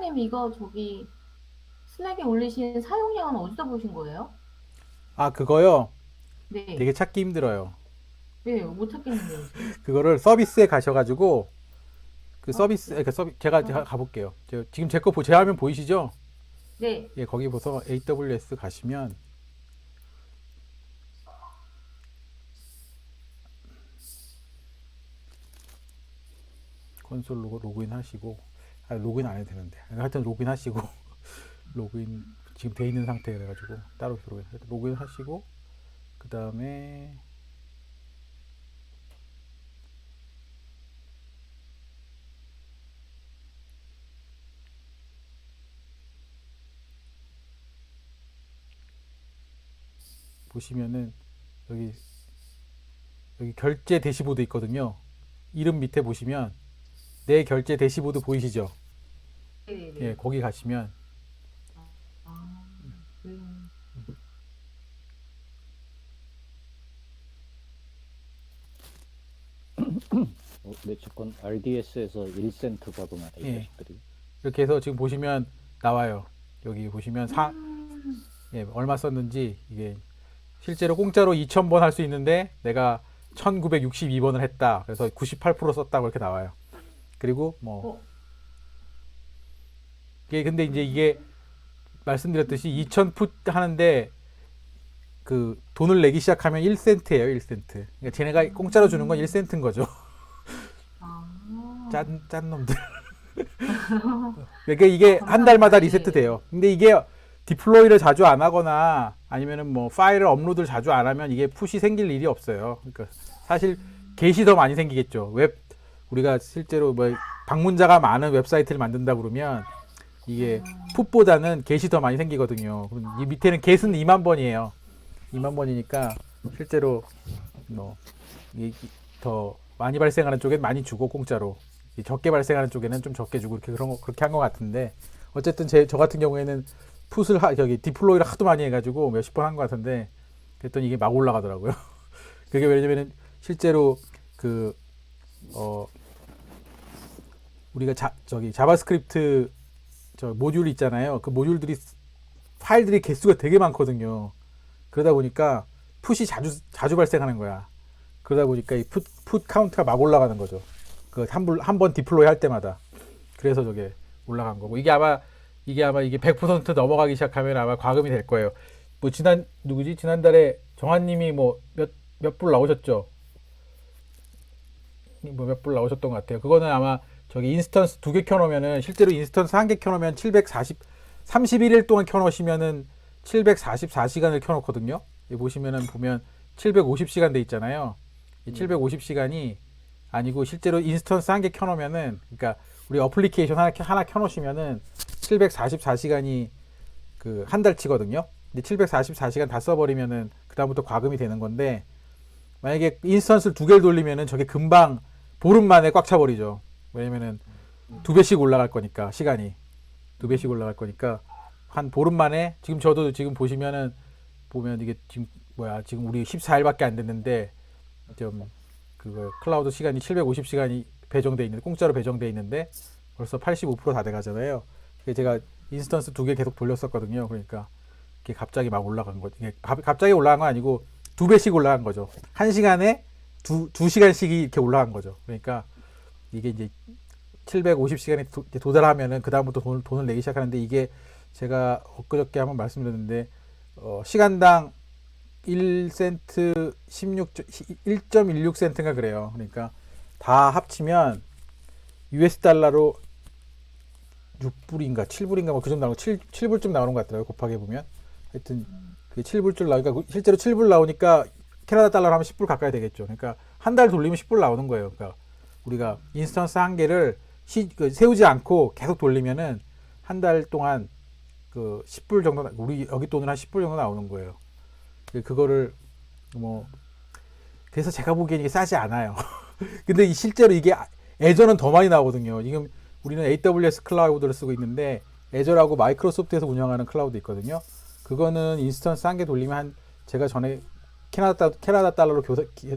사장님 이거 저기 슬랙에 올리신 사용량은 어디서 보신 거예요? 아, 그거요? 네. 되게 찾기 힘들어요. 네, 못 찾겠는데요, 지금. 그거를 서비스에 가셔가지고, 그 서비스, 서비스. 그 제가 가볼게요. 지금 제 거, 제 화면 보이시죠? 네. 예, 거기 보서 AWS 가시면, 콘솔 로그인 하시고, 아, 로그인 안 해도 되는데. 하여튼 로그인 하시고, 로그인, 지금 돼 있는 상태라 가지고, 따로 로그인 하시고, 그 다음에, 보시면은, 여기, 여기 결제 대시보드 있거든요. 이름 밑에 보시면, 내 결제 대시보드 보이시죠? 예, 네네네. 거기 가시면, 아, 네. 네, 조건 RDS에서 1센트 받으면 이 예, 자식들이. 이렇게 해서 지금 보시면 나와요. 여기 보시면 음, 예, 얼마 썼는지 이게 실제로 공짜로 2,000번 할 수 있는데 내가 1,962번을 했다. 그래서 98% 썼다고 이렇게 나와요. 그리고 뭐 어, 이게 근데 이제 이게 말씀드렸듯이 2,000풋 하는데 그 돈을 내기 시작하면 1센트예요, 1센트. 그러니까 쟤네가 공짜로 주는 건 음, 1센트인 거죠. 아, 짠 놈들. 그러니까 이게 한 달마다 감사합니다. 리세트 네. 돼요. 근데 이게 디플로이를 자주 안 하거나 아니면은 뭐 파일을 업로드를 자주 안 하면 이게 푸시 생길 일이 없어요. 그러니까 사실 게시 더 많이 생기겠죠. 우리가 실제로 뭐 방문자가 많은 웹사이트를 만든다 그러면 이게 풋보다는 게시 더 많이 생기거든요. 그럼 이 밑에는 get은 네. 2만 번이에요. 2만 번이니까 실제로 뭐 더 많이 발생하는 쪽엔 많이 주고 공짜로 적게 발생하는 쪽에는 좀 적게 주고 이렇게 그렇게 한 것 같은데 어쨌든 저 같은 경우에는 저기 디플로이를 하도 많이 해가지고 몇십 번 한 것 같은데 그랬더니 이게 막 올라가더라고요. 그게 왜냐면은 실제로 그 어 우리가 저기 자바스크립트 저 모듈 있잖아요. 그 모듈들이 파일들이 개수가 되게 많거든요. 그러다 보니까 풋이 자주 발생하는 거야. 그러다 보니까 이 풋 카운트가 막 올라가는 거죠. 그 한 번 디플로이 할 때마다. 그래서 저게 올라간 거고. 이게 아마 이게 100% 넘어가기 시작하면 아마 과금이 될 거예요. 뭐 누구지? 지난달에 정한님이 뭐 몇 불 나오셨죠? 뭐 몇 불 나오셨던 것 같아요. 그거는 아마 저기 인스턴스 두 개 켜놓으면은 실제로 인스턴스 한 개 켜놓으면 31일 동안 켜놓으시면은 744시간을 켜놓거든요. 여기 보면 750시간 돼 있잖아요. 이 네. 750시간이 아니고 실제로 인스턴스 한 개 켜놓으면은 그러니까 우리 어플리케이션 하나 켜놓으시면은 744시간이 그 한 달치거든요. 근데 744시간 다 써버리면은 그다음부터 과금이 되는 건데 만약에 인스턴스를 두 개를 돌리면은 저게 금방 보름 만에 꽉 차버리죠. 왜냐면은 두 배씩 올라갈 거니까 시간이 두 배씩 올라갈 거니까 한 보름 만에 지금 저도 지금 보면 이게 지금 지금 우리 14일밖에 안 됐는데 좀 그거 클라우드 시간이 750시간이 배정돼 있는데 공짜로 배정돼 있는데 벌써 85%다 돼가잖아요. 제가 인스턴스 두 개 계속 돌렸었거든요. 그러니까 이게 갑자기 막 올라간 거죠. 이게 갑자기 올라간 건 아니고 두 배씩 올라간 거죠. 한 시간에 두 시간씩이 이렇게 올라간 거죠. 그러니까 이게 이제 750시간이 도달하면은 그 다음부터 돈을 내기 시작하는데 이게 제가 엊그저께 한번 말씀드렸는데 시간당 1센트 1.16센트인가 그래요. 그러니까 다 합치면 US 달러로 6불인가 7불인가 뭐 그 정도 나오고 7불쯤 나오는 것 같더라고요. 곱하기 보면. 하여튼 그게 7불쯤 나오니까 실제로 7불 나오니까 캐나다 달러로 하면 10불 가까이 되겠죠. 그러니까 한 달 돌리면 10불 나오는 거예요. 그러니까 우리가 인스턴스 한 개를 세우지 않고 계속 돌리면은 한 달 동안 그 10불 정도 우리 여기 돈은 한 10불 정도 나오는 거예요. 그거를 뭐 그래서 제가 보기엔 이게 싸지 않아요. 근데 실제로 이게 애저는 더 많이 나오거든요. 지금 우리는 AWS 클라우드를 쓰고 있는데 애저라고 마이크로소프트에서 운영하는 클라우드 있거든요. 그거는 인스턴스 한 개 돌리면 제가 전에 캐나다 달러로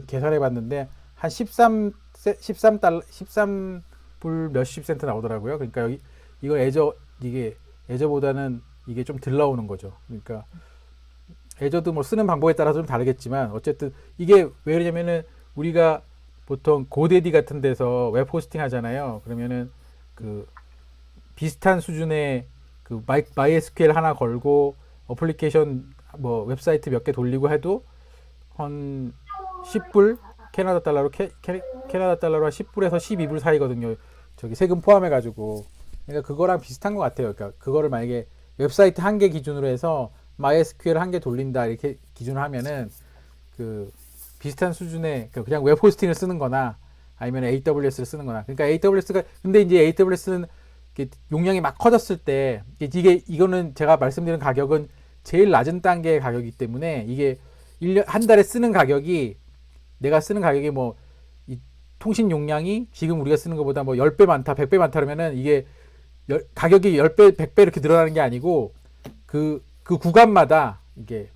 계산해 봤는데 한 13달러 13불 몇십 센트 나오더라고요. 그러니까 이거 이게 애저보다는 이게 좀 덜 나오는 거죠. 그러니까 애저도 뭐 쓰는 방법에 따라서 좀 다르겠지만 어쨌든 이게 왜 그러냐면은 우리가 보통 고데디 같은 데서 웹 호스팅 하잖아요. 그러면은 그 비슷한 수준의 그 MySQL 하나 걸고 어플리케이션 뭐 웹사이트 몇 개 돌리고 해도 한 10불 캐나다 달러로 캐나다 달러로 한 10불에서 12불 사이거든요. 저기 세금 포함해 가지고. 그러니까 그거랑 비슷한 것 같아요. 그러니까 그거를 만약에 웹사이트 한 개 기준으로 해서 MySQL 한 개 돌린다 이렇게 기준으로 하면은 그 비슷한 수준의 그냥 웹 호스팅을 쓰는 거나 아니면 AWS를 쓰는 거나. 그러니까 AWS가 근데 이제 AWS는 용량이 막 커졌을 때 이거는 제가 말씀드린 가격은 제일 낮은 단계의 가격이기 때문에 이게 1년 한 달에 쓰는 가격이 내가 쓰는 가격이 뭐 이 통신 용량이 지금 우리가 쓰는 것보다 뭐 10배 많다, 100배 많다 그러면은 이게 가격이 10배, 100배 이렇게 늘어나는 게 아니고 그 구간마다 이게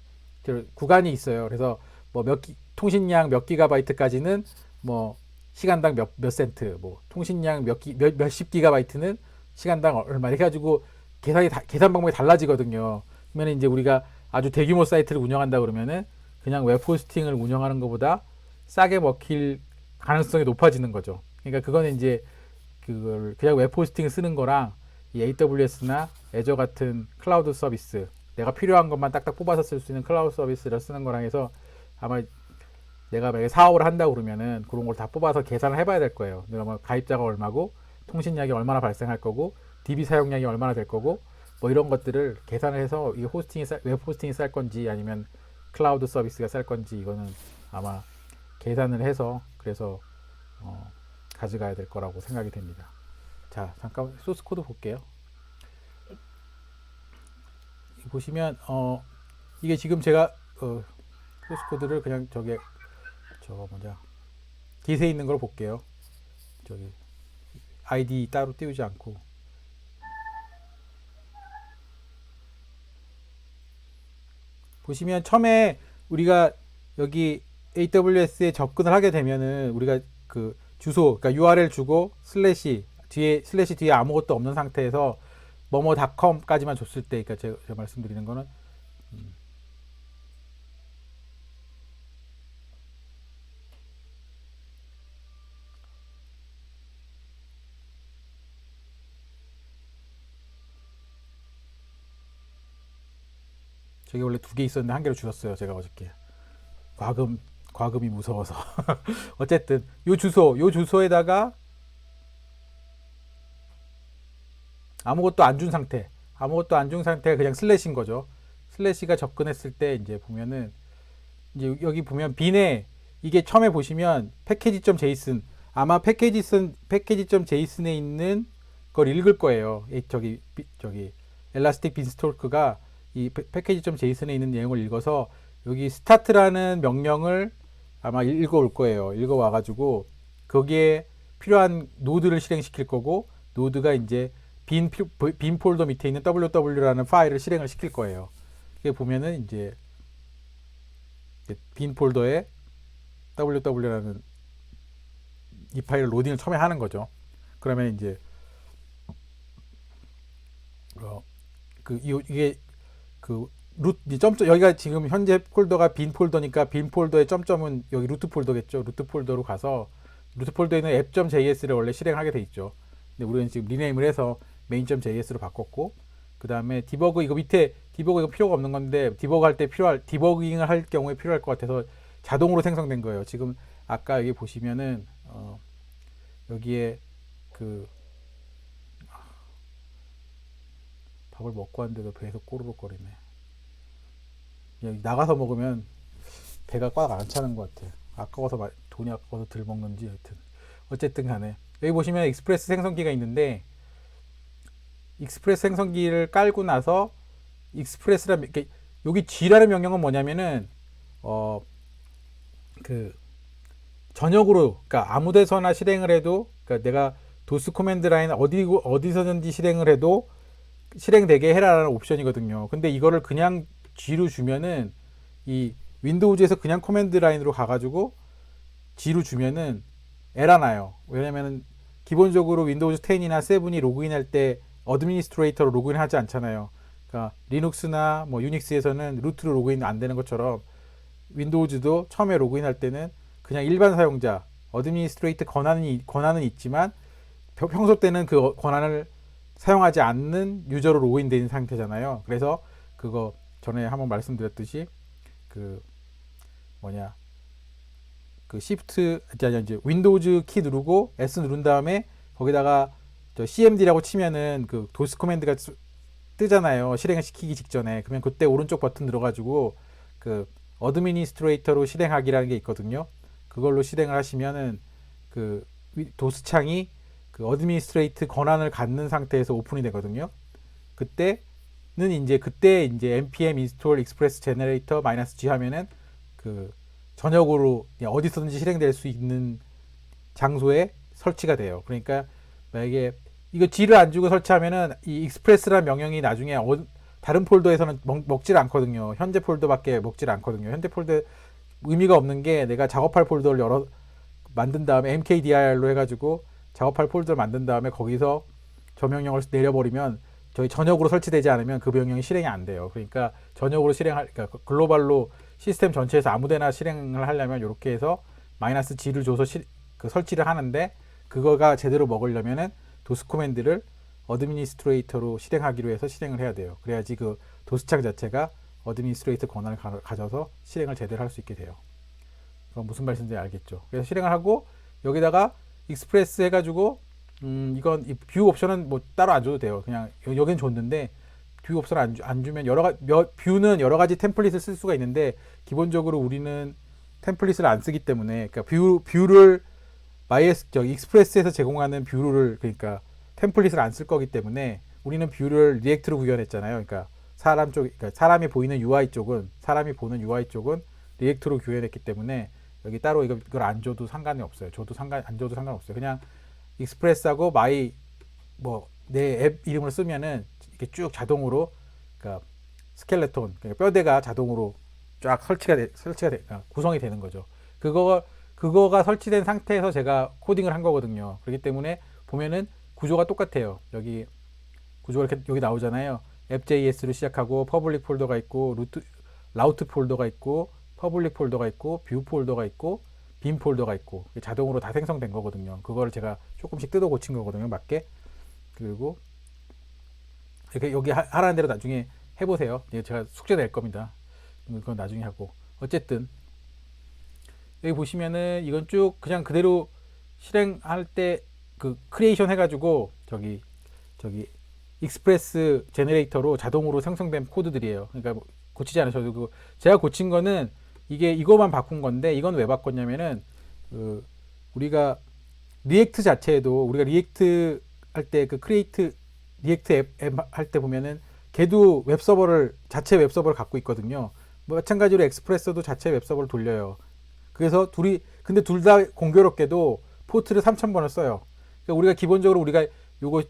구간이 있어요. 그래서 뭐 통신량 몇 기가바이트까지는 뭐 시간당 몇 센트, 뭐 통신량 몇십 기가바이트는 시간당 얼마 이렇게 해가지고 계산 방법이 달라지거든요. 그러면 이제 우리가 아주 대규모 사이트를 운영한다 그러면은 그냥 웹 호스팅을 운영하는 것보다 싸게 먹힐 가능성이 높아지는 거죠. 그러니까 그거는 이제 그걸 그냥 웹 호스팅을 쓰는 거랑 이 AWS나 애저 같은 클라우드 서비스 내가 필요한 것만 딱딱 뽑아서 쓸 수 있는 클라우드 서비스를 쓰는 거랑 해서 아마 내가 만약에 사업을 한다고 그러면은 그런 걸 다 뽑아서 계산을 해봐야 될 거예요. 내가 뭐 가입자가 얼마고 통신량이 얼마나 발생할 거고 DB 사용량이 얼마나 될 거고 뭐 이런 것들을 계산을 해서 이게 웹 호스팅이 쌀 건지 아니면 클라우드 서비스가 쌀 건지 이거는 아마 계산을 해서 그래서 가져가야 될 거라고 생각이 됩니다. 자, 잠깐 소스 코드 볼게요. 보시면 이게 지금 제가 소스 코드를 그냥 저거 뭐냐 깃에 있는 걸 볼게요. 저기 아이디 따로 띄우지 않고 보시면 처음에 우리가 여기 AWS에 접근을 하게 되면은 우리가 그 주소, 그러니까 URL 주고 슬래시 뒤에 아무것도 없는 상태에서 뭐뭐.com까지만 줬을 때, 그러니까 제가 말씀드리는 거는 저게 원래 2개 있었는데 1개로 줄였어요. 제가 어저께 과금이 무서워서 어쨌든 요 주소에다가 아무것도 안 준 상태 그냥 슬래시인 거죠. 슬래시가 접근했을 때 이제 보면은 이제 여기 보면 빈에 이게 처음에 보시면 package.json 아마 package.json에 있는 걸 읽을 거예요. 저기 엘라스틱 빈스토크가 이 package.json에 있는 내용을 읽어서 여기 start라는 명령을 아마 읽어올 거예요. 읽어와가지고 거기에 필요한 노드를 실행시킬 거고 노드가 이제 빈 폴더 밑에 있는 ww라는 파일을 실행을 시킬 거예요. 이게 보면은 이제 빈 폴더에 ww라는 이 파일을 로딩을 처음에 하는 거죠. 그러면 이제 이게 여기가 지금 현재 폴더가 빈 폴더니까 빈 폴더의 점점은 여기 루트 폴더겠죠. 루트 폴더로 가서 루트 폴더에 있는 app.js를 원래 실행하게 돼 있죠. 근데 우리는 지금 리네임을 해서 main.js로 바꿨고 그 다음에 디버그 이거 밑에 디버그 이거 필요가 없는 건데 디버깅을 할 경우에 필요할 것 같아서 자동으로 생성된 거예요. 지금 아까 여기 보시면은 여기에 밥을 먹고 왔는데도 배에서 꼬르륵거리네. 여기 나가서 먹으면 배가 꽉 안 차는 것 같아요. 돈이 아까워서 덜 먹는지 하여튼 어쨌든 간에 여기 보시면 익스프레스 생성기가 있는데 익스프레스 생성기를 깔고 나서 여기 G라는 명령은 뭐냐면은 전역으로 그러니까 아무데서나 실행을 해도 그러니까 내가 도스 코맨드 라인 어디서든지 실행을 해도 실행되게 해라라는 옵션이거든요. 근데 이거를 그냥 G로 주면은 이 윈도우즈에서 그냥 코맨드 라인으로 가가지고 G로 주면은 에러 나요. 왜냐면은 기본적으로 윈도우즈 10이나 7이 로그인할 때 어드미니스트레이터로 로그인하지 않잖아요. 그러니까 리눅스나 뭐 유닉스에서는 루트로 로그인 안 되는 것처럼 윈도우즈도 처음에 로그인할 때는 그냥 일반 사용자 어드미니스트레이터 권한은 있지만 평소 때는 그 권한을 사용하지 않는 유저로 로그인된 상태잖아요. 그래서 그거 전에 한번 말씀드렸듯이 그 뭐냐 그 시프트 이제 윈도우즈 키 누르고 S 누른 다음에 거기다가 저 CMD라고 치면은 그 도스 코맨드가 뜨잖아요. 실행을 시키기 직전에. 그러면 그때 오른쪽 버튼 눌러가지고 그 어드미니스트레이터로 실행하기라는 게 있거든요. 그걸로 실행을 하시면은 그 도스 창이 그 어드미니스트레이트 권한을 갖는 상태에서 오픈이 되거든요. 그때 npm install express generator -g 하면은 그 전역으로 어디서든지 실행될 수 있는 장소에 설치가 돼요. 그러니까 만약에 이거 G를 안 주고 설치하면은 이 express라는 명령이 나중에 다른 폴더에서는 먹질 않거든요. 현재 폴더밖에 먹질 않거든요. 현재 폴더 의미가 없는 게 내가 작업할 폴더를 만든 다음에 mkdir로 해가지고 작업할 폴더를 만든 다음에 거기서 저 명령을 내려버리면 저희 전역으로 설치되지 않으면 그 명령이 실행이 안 돼요. 그러니까 전역으로 그러니까 글로벌로 시스템 전체에서 아무데나 실행을 하려면 이렇게 해서 -g를 줘서 그 설치를 하는데 그거가 제대로 먹으려면은 도스 코맨드를 어드미니스트레이터로 실행하기로 해서 실행을 해야 돼요. 그래야지 그 도스창 자체가 어드미니스트레이터 권한을 가져서 실행을 제대로 할 수 있게 돼요. 그건 무슨 말씀인지 알겠죠? 그래서 실행을 하고 여기다가 익스프레스 해가지고 이건 뷰 옵션은 뭐 따로 안 줘도 돼요. 그냥 여긴 줬는데 뷰 옵션 안 주면 뷰는 여러 가지 템플릿을 쓸 수가 있는데 기본적으로 우리는 템플릿을 안 쓰기 때문에 그러니까 뷰를 익스프레스에서 제공하는 뷰를 그러니까 템플릿을 안 쓸 거기 때문에 우리는 뷰를 리액트로 구현했잖아요. 그러니까 사람이 보이는 UI 쪽은 리액트로 구현했기 때문에 여기 따로 이걸 안 줘도 상관이 없어요. 안 줘도 상관없어요. 그냥 익스프레스하고 내 앱 이름을 쓰면은 이렇게 쭉 자동으로 그러니까 스켈레톤 그러니까 뼈대가 자동으로 쫙 구성이 되는 거죠. 그거가 설치된 상태에서 제가 코딩을 한 거거든요. 그렇기 때문에 보면은 구조가 똑같아요. 여기 구조가 이렇게 여기 나오잖아요. 앱.js로 시작하고 퍼블릭 폴더가 있고 라우트 폴더가 있고 퍼블릭 폴더가 있고 뷰 폴더가 있고 빔 폴더가 있고 자동으로 다 생성된 거거든요. 그거를 제가 조금씩 뜯어 고친 거거든요. 맞게. 그리고 이렇게 여기 하라는 대로 나중에 해보세요. 제가 숙제 낼 겁니다. 그건 나중에 하고. 어쨌든 여기 보시면은 이건 쭉 그냥 그대로 실행할 때 그 크리에이션 해가지고 저기 익스프레스 제너레이터로 자동으로 생성된 코드들이에요. 그러니까 고치지 않으셔도 제가 고친 거는 이거만 바꾼 건데 이건 왜 바꿨냐면은 우리가 리액트 자체에도 우리가 리액트 할 때 리액트 앱 할 때 보면은 걔도 자체 웹서버를 갖고 있거든요. 마찬가지로 익스프레스도 자체 웹서버를 돌려요. 그래서 근데 둘 다 공교롭게도 포트를 3000번을 써요. 그러니까 우리가 기본적으로 요거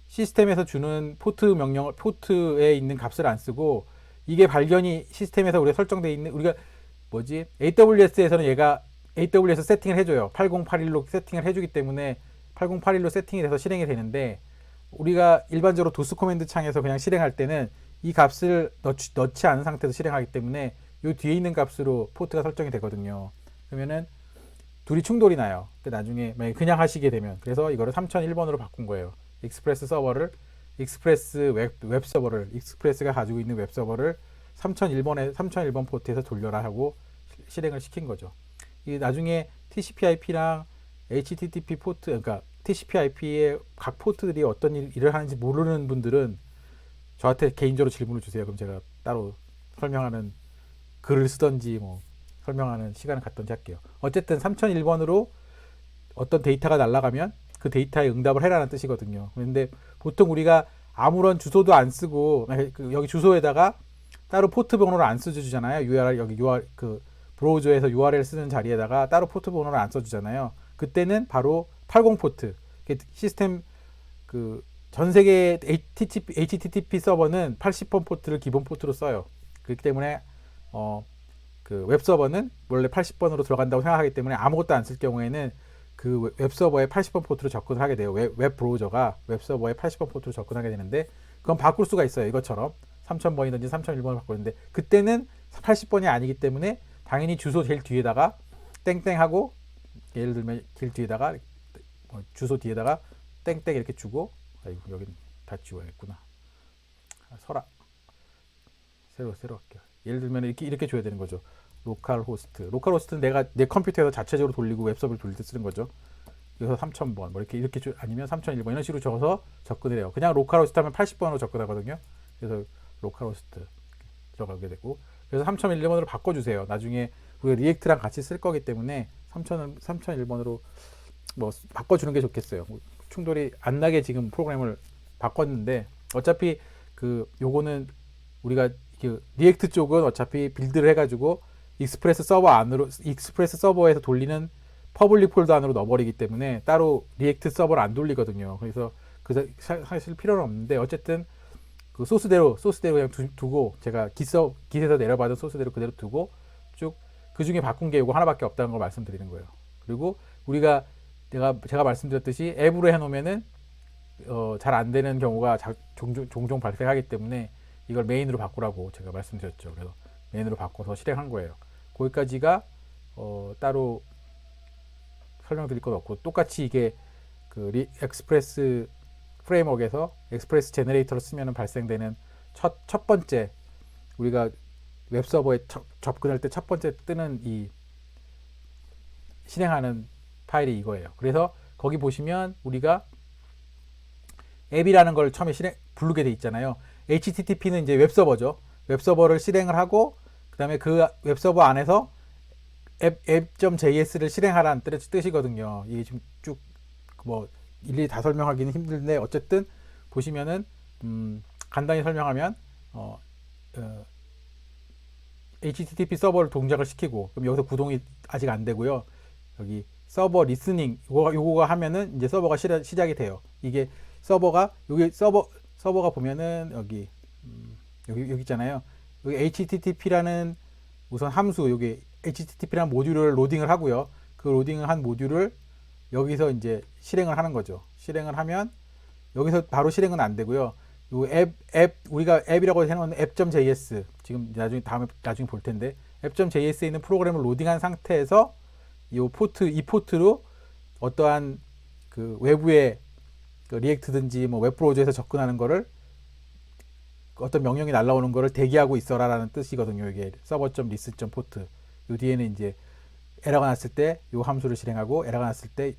시스템에서 주는 포트에 있는 값을 안 쓰고 이게 발견이 시스템에서 우리가 설정되어 있는 AWS에서는 얘가 AWS 세팅을 해줘요. 8081로 세팅을 해주기 때문에 8081로 세팅이 돼서 실행이 되는데 우리가 일반적으로 도스 코맨드 창에서 그냥 실행할 때는 이 값을 넣지 않은 상태에서 실행하기 때문에 요 뒤에 있는 값으로 포트가 설정이 되거든요. 그러면은 둘이 충돌이 나요. 나중에 그냥 하시게 되면 그래서 이거를 3001번으로 바꾼 거예요. 익스프레스 웹 서버를 익스프레스가 가지고 있는 웹 서버를 3001번 포트에서 돌려라 하고 실행을 시킨 거죠. 이 나중에 TCP/IP랑 HTTP 포트 그러니까 TCP/IP의 각 포트들이 어떤 일을 하는지 모르는 분들은 저한테 개인적으로 질문을 주세요. 그럼 제가 따로 설명하는 글을 쓰던지 설명하는 시간을 갖던지 할게요. 어쨌든 3001번으로 어떤 데이터가 날아가면 그 데이터에 응답을 해라는 뜻이거든요. 그런데 보통 우리가 아무런 주소도 안 쓰고 여기 주소에다가 따로 포트 번호를 안 써주잖아요. 그 브라우저에서 URL 쓰는 자리에다가 따로 포트 번호를 안 써주잖아요. 그때는 바로 80 포트 시스템 전 세계 HTTP 서버는 80번 포트를 기본 포트로 써요. 그렇기 때문에 그 웹서버는 원래 80번으로 들어간다고 생각하기 때문에 아무것도 안 쓸 경우에는 그 웹서버에 80번 포트로 접근을 하게 돼요. 웹 브라우저가 웹서버에 80번 포트로 접근하게 되는데 그건 바꿀 수가 있어요. 이것처럼 3000번이든지 3001번을 바꾸는데 그때는 80번이 아니기 때문에 당연히 주소 제일 뒤에다가 땡땡하고 예를 들면 길 뒤에다가 주소 뒤에다가 땡땡 이렇게 주고 아이고 여긴 다 지워야겠구나. 서라 새로 할게요. 예를 들면 이렇게 줘야 되는 거죠. 로컬 호스트는 내가 내 컴퓨터에서 자체적으로 돌리고 웹서버를 돌릴 때 쓰는 거죠. 그래서 3000번 뭐 이렇게 아니면 3001번 이런 식으로 적어서 접근을 해요. 그냥 로컬 호스트 하면 80번으로 접근하거든요. 그래서 로컬 호스트 들어가게 되고 그래서 3001번으로 바꿔주세요. 나중에 우리가 리액트랑 같이 쓸 거기 때문에 3001번으로 뭐 바꿔주는 게 좋겠어요. 충돌이 안 나게 지금 프로그램을 바꿨는데 어차피 그 요거는 우리가 그 리액트 쪽은 어차피 빌드를 해가지고 익스프레스 서버에서 돌리는 퍼블릭 폴더 안으로 넣어버리기 때문에 따로 리액트 서버를 안 돌리거든요. 그래서 사실 필요는 없는데 어쨌든 그 소스대로 그냥 두고 제가 깃에서 내려받은 소스대로 그대로 두고 쭉 그 중에 바꾼 게 이거 하나밖에 없다는 걸 말씀드리는 거예요. 그리고 우리가 제가 말씀드렸듯이 앱으로 해놓으면은 잘 안 되는 경우가 종종 발생하기 때문에 이걸 메인으로 바꾸라고 제가 말씀드렸죠. 그래서 메인으로 바꿔서 실행한 거예요. 거기까지가 따로 설명드릴 것 없고 똑같이 이게 그 익스프레스 프레임워크에서 익스프레스 제너레이터를 쓰면 발생되는 첫 번째 우리가 웹서버에 접근할 때 첫 번째 뜨는 이 실행하는 파일이 이거예요. 그래서 거기 보시면 우리가 앱이라는 걸 처음에 부르게 돼 있잖아요. HTTP는 이제 웹서버죠. 웹서버를 실행을 하고 그다음에 그 웹서버 안에서 app.js를 실행하라는 뜻이거든요. 이게 지금 쭉 뭐 일일이 다 설명하기는 힘든데 어쨌든 보시면은 간단히 설명하면 HTTP 서버를 동작을 시키고 그럼 여기서 구동이 아직 안 되고요. 여기 서버 리스닝 요거가 하면은 이제 서버가 시작이 돼요. 이게 서버가 서버가 보면은 여기 있잖아요. 여기 HTTP라는 우선 함수 여기 HTTP라는 모듈을 로딩을 하고요. 그 로딩을 한 모듈을 여기서 이제 실행을 하는 거죠. 실행을 하면 여기서 바로 실행은 안 되고요. 요 우리가 앱이라고 해놓은 app.js 지금 나중에 볼 텐데 app.js에 있는 프로그램을 로딩한 상태에서 이 포트로 어떠한 그 외부의 그 리액트든지 뭐 웹브라우저에서 접근하는 거를 어떤 명령이 날라오는 거를 대기하고 있어라라는 뜻이거든요. 이게 server.list.port 요 뒤에는 이제 에러가 났을 때 요 함수를 실행하고 에러가 났을 때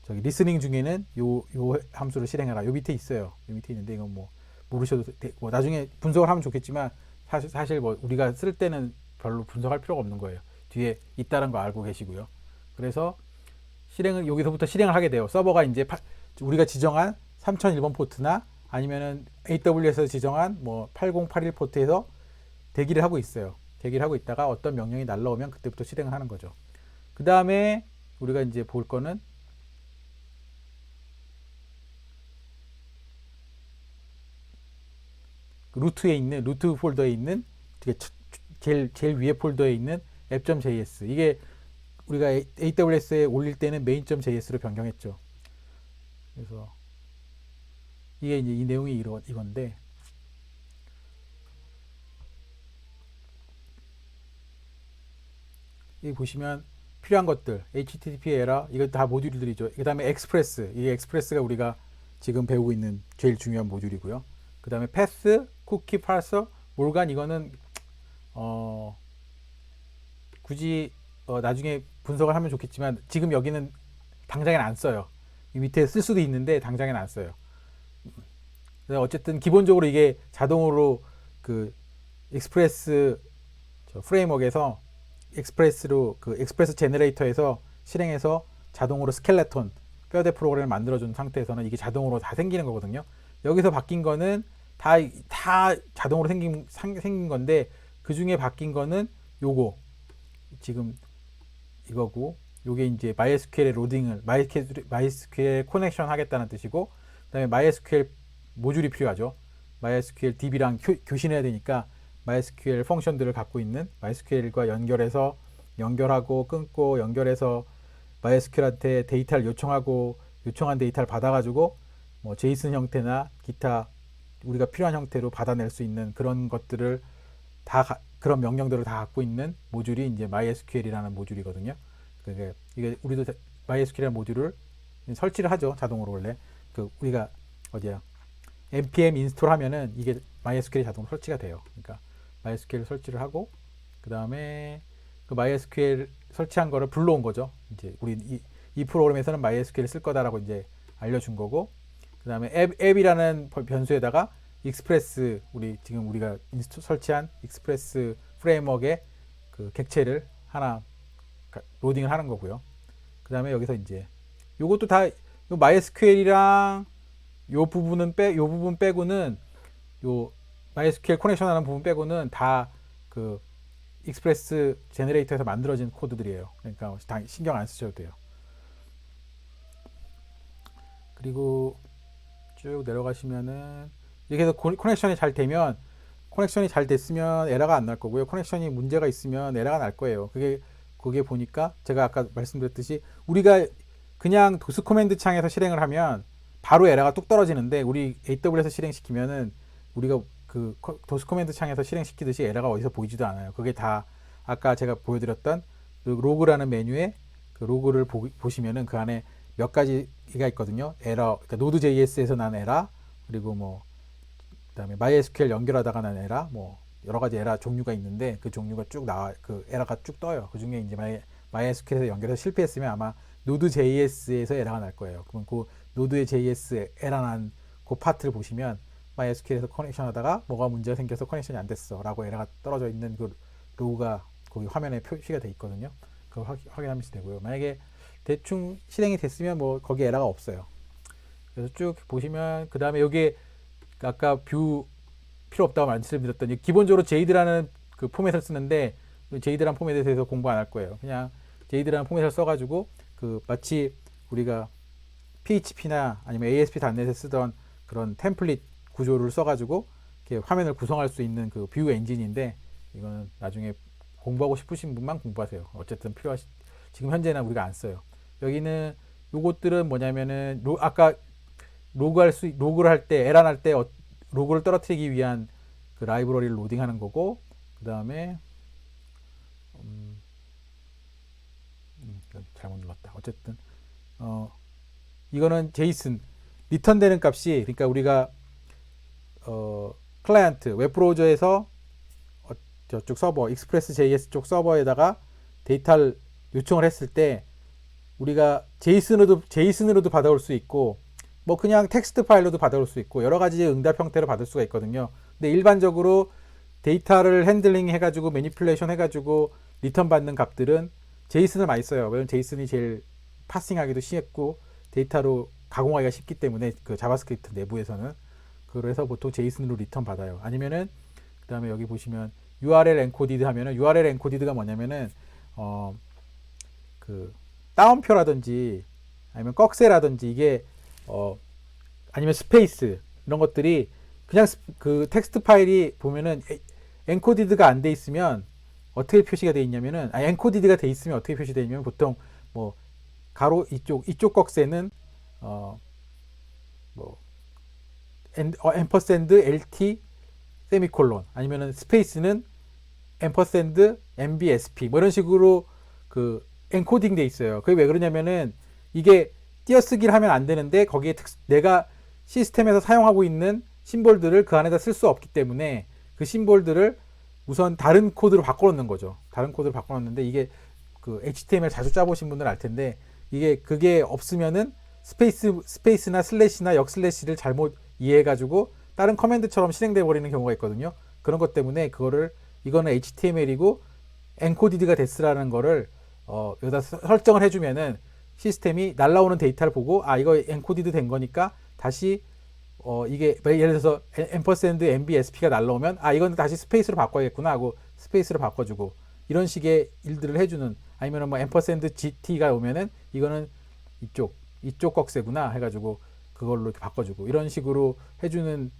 리스닝 중에는 요 함수를 실행해라. 요 밑에 있어요. 요 밑에 있는데 이건 뭐 모르셔도 뭐 나중에 분석을 하면 좋겠지만 사실 뭐 우리가 쓸 때는 별로 분석할 필요가 없는 거예요. 뒤에 있다는 거 알고 계시고요. 그래서 여기서부터 실행을 하게 돼요. 서버가 이제 우리가 지정한 3001번 포트나 아니면은 AWS에서 지정한 뭐 8081 포트에서 대기를 하고 있어요. 대기를 하고 있다가 어떤 명령이 날라오면 그때부터 실행을 하는 거죠. 그 다음에 우리가 이제 볼 거는 루트 폴더에 있는 제일 위에 폴더에 있는 app.js 이게 우리가 AWS에 올릴 때는 main.js로 변경했죠. 그래서 이게 이제 이 내용이 이건데 여기 보시면 필요한 것들 HTTP 에러 이거 다 모듈들이죠. 그 다음에 엑스프레스 이 엑스프레스가 우리가 지금 배우고 있는 제일 중요한 모듈이고요. 그 다음에 패스, 쿠키, 파서, 몰간 이거는 굳이 나중에 분석을 하면 좋겠지만 지금 여기는 당장에는 안 써요. 이 밑에 쓸 수도 있는데 당장에는 안 써요. 어쨌든 기본적으로 이게 자동으로 그 익스프레스 프레임워크에서 익스프레스로 그 익스프레스 제너레이터에서 실행해서 자동으로 스켈레톤 뼈대 프로그램을 만들어준 상태에서는 이게 자동으로 다 생기는 거거든요. 여기서 바뀐 거는 다 자동으로 생긴 건데 그 중에 바뀐 거는 요거 지금 이거고 요게 이제 MySQL의 로딩을 MySQL 커넥션 하겠다는 뜻이고 그다음에 MySQL 모듈이 필요하죠. MySQL DB랑 교신해야 되니까 MySQL 펑션들을 갖고 있는 MySQL과 연결하고 끊고 연결해서 MySQL한테 데이터를 요청하고 요청한 데이터를 받아가지고 뭐 제이슨 형태나 기타 우리가 필요한 형태로 받아낼 수 있는 그런 것들을 그런 명령들을 다 갖고 있는 모듈이 이제 MySQL이라는 모듈이거든요. 그게 이게 우리도 MySQL이라는 모듈을 설치를 하죠. 자동으로 원래 우리가 어디야 npm 인스톨 하면은 이게 MySQL이 자동으로 설치가 돼요. 그러니까 MySQL 설치를 하고 그 다음에 그 MySQL 설치한 거를 불러온 거죠. 이제 우리 이 프로그램에서는 MySQL 쓸 거다라고 이제 알려준 거고 그 다음에 앱이라는 변수에다가 익스프레스 지금 우리가 설치한 익스프레스 프레임워크의 그 객체를 하나 로딩을 하는 거고요. 그 다음에 여기서 이제 요것도 다 MySQL이랑 요 부분 빼고는 요 MySQL 커넥션 하는 부분 빼고는 다 그 익스프레스 제너레이터에서 만들어진 코드들이에요. 그러니까 신경 안 쓰셔도 돼요. 그리고 쭉 내려가시면은 이렇게 해서 커넥션이 잘 되면 커넥션이 잘 됐으면 에러가 안 날 거고요. 커넥션이 문제가 있으면 에러가 날 거예요. 그게 보니까 제가 아까 말씀드렸듯이 우리가 그냥 도스 코맨드 창에서 실행을 하면 바로 에러가 뚝 떨어지는데 우리 AWS에서 실행시키면은 우리가 그 도스 코맨드 창에서 실행시키듯이 에러가 어디서 보이지도 않아요. 그게 다 아까 제가 보여드렸던 그 로그라는 메뉴에 그 로그를 보시면은 그 안에 몇 가지가 있거든요. 에러, 그러니까 노드.js에서 난 에러, 그리고 뭐 그다음에 MySQL 연결하다가 난 에러, 뭐 여러 가지 에러 종류가 있는데 그 종류가 쭉 나와, 그 에러가 쭉 떠요. 그 중에 이제 MySQL에서 연결해서 실패했으면 아마 노드.js에서 에러가 날 거예요. 그러면 그 노드의 JS 에러 난 그 파트를 보시면 MySQL에서 커넥션 하다가 뭐가 문제가 생겨서 커넥션이 안 됐어 라고 에러가 떨어져 있는 그 로우가 거기 화면에 표시가 돼 있거든요. 그거 확인하시면 되고요. 만약에 대충 실행이 됐으면 뭐 거기 에러가 없어요. 그래서 쭉 보시면 그 다음에 여기에 아까 뷰 필요 없다고 말씀드렸더니 기본적으로 제이드라는 그 포맷을 쓰는데 제이드라는 포맷에 대해서 공부 안 할 거예요. 그냥 제이드라는 포맷을 써가지고 그 마치 우리가 PHP나 아니면 ASP.NET에 쓰던 그런 템플릿 구조를 써가지고 이렇게 화면을 구성할 수 있는 그 뷰 엔진인데 이거는 나중에 공부하고 싶으신 분만 공부하세요. 어쨌든 지금 현재는 우리가 안 써요. 여기는 요것들은 뭐냐면은 아까 로그를 할 때 에러 날 때 로그를 떨어뜨리기 위한 그 라이브러리를 로딩하는 거고 그 다음에 잘못 눌렀다. 어쨌든 이거는 제이슨 리턴되는 값이 그러니까 우리가 클라이언트 웹브라우저에서 저쪽 서버 익스프레스 JS 쪽 서버에다가 데이터를 요청을 했을 때 우리가 제이슨으로도 받아올 수 있고 뭐 그냥 텍스트 파일로도 받아올 수 있고 여러 가지 응답 형태로 받을 수가 있거든요. 근데 일반적으로 데이터를 핸들링 해가지고 매니플레이션 해가지고 리턴 받는 값들은 제이슨을 많이 써요. 왜냐면 제이슨이 제일 파싱하기도 쉽고 데이터로 가공하기가 쉽기 때문에 그 자바스크립트 내부에서는 그래서 보통 제이슨으로 리턴 받아요. 아니면은 그 다음에 여기 보시면 URL 엔코디드 하면은 URL 엔코디드가 뭐냐면은 그 따옴표라든지 아니면 꺽쇠라든지 이게 아니면 스페이스 이런 것들이 그냥 그 텍스트 파일이 보면은 엔코디드가 안 돼 있으면 어떻게 표시가 돼 있냐면은 엔코디드가 돼 있으면 어떻게 표시되어 있냐면 보통 뭐 가로 이쪽 꺽쇠는 뭐 앰퍼샌드 LT 세미콜론 아니면은 스페이스는 앰퍼샌드 MBSP 뭐 이런 식으로 그 엔코딩 돼 있어요. 그게 왜 그러냐면은 이게 띄어쓰기를 하면 안 되는데 거기에 내가 시스템에서 사용하고 있는 심볼들을 그 안에다 쓸 수 없기 때문에 그 심볼들을 우선 다른 코드로 바꿔놓는 거죠. 다른 코드로 바꿔놓는데 이게 그 HTML 자주 짜보신 분들은 알 텐데 그게 없으면은 스페이스나 슬래시나 역슬래시를 잘못 이해해가지고 다른 커맨드처럼 실행돼 버리는 경우가 있거든요. 그런 것 때문에 이거는 HTML이고 엔코디드가 됐으라는 거를 여기다 설정을 해주면은 시스템이 날라오는 데이터를 보고 이거 엔코디드 된 거니까 다시 이게 예를 들어서 앰퍼샌드 MBSP가 날라오면 이건 다시 스페이스로 바꿔야겠구나 하고 스페이스로 바꿔주고 이런 식의 일들을 해주는 아니면 뭐 앰퍼샌드 GT가 오면은 이거는 이쪽 꺽쇠구나 해가지고 그걸로 이렇게 바꿔주고 이런 식으로 해주는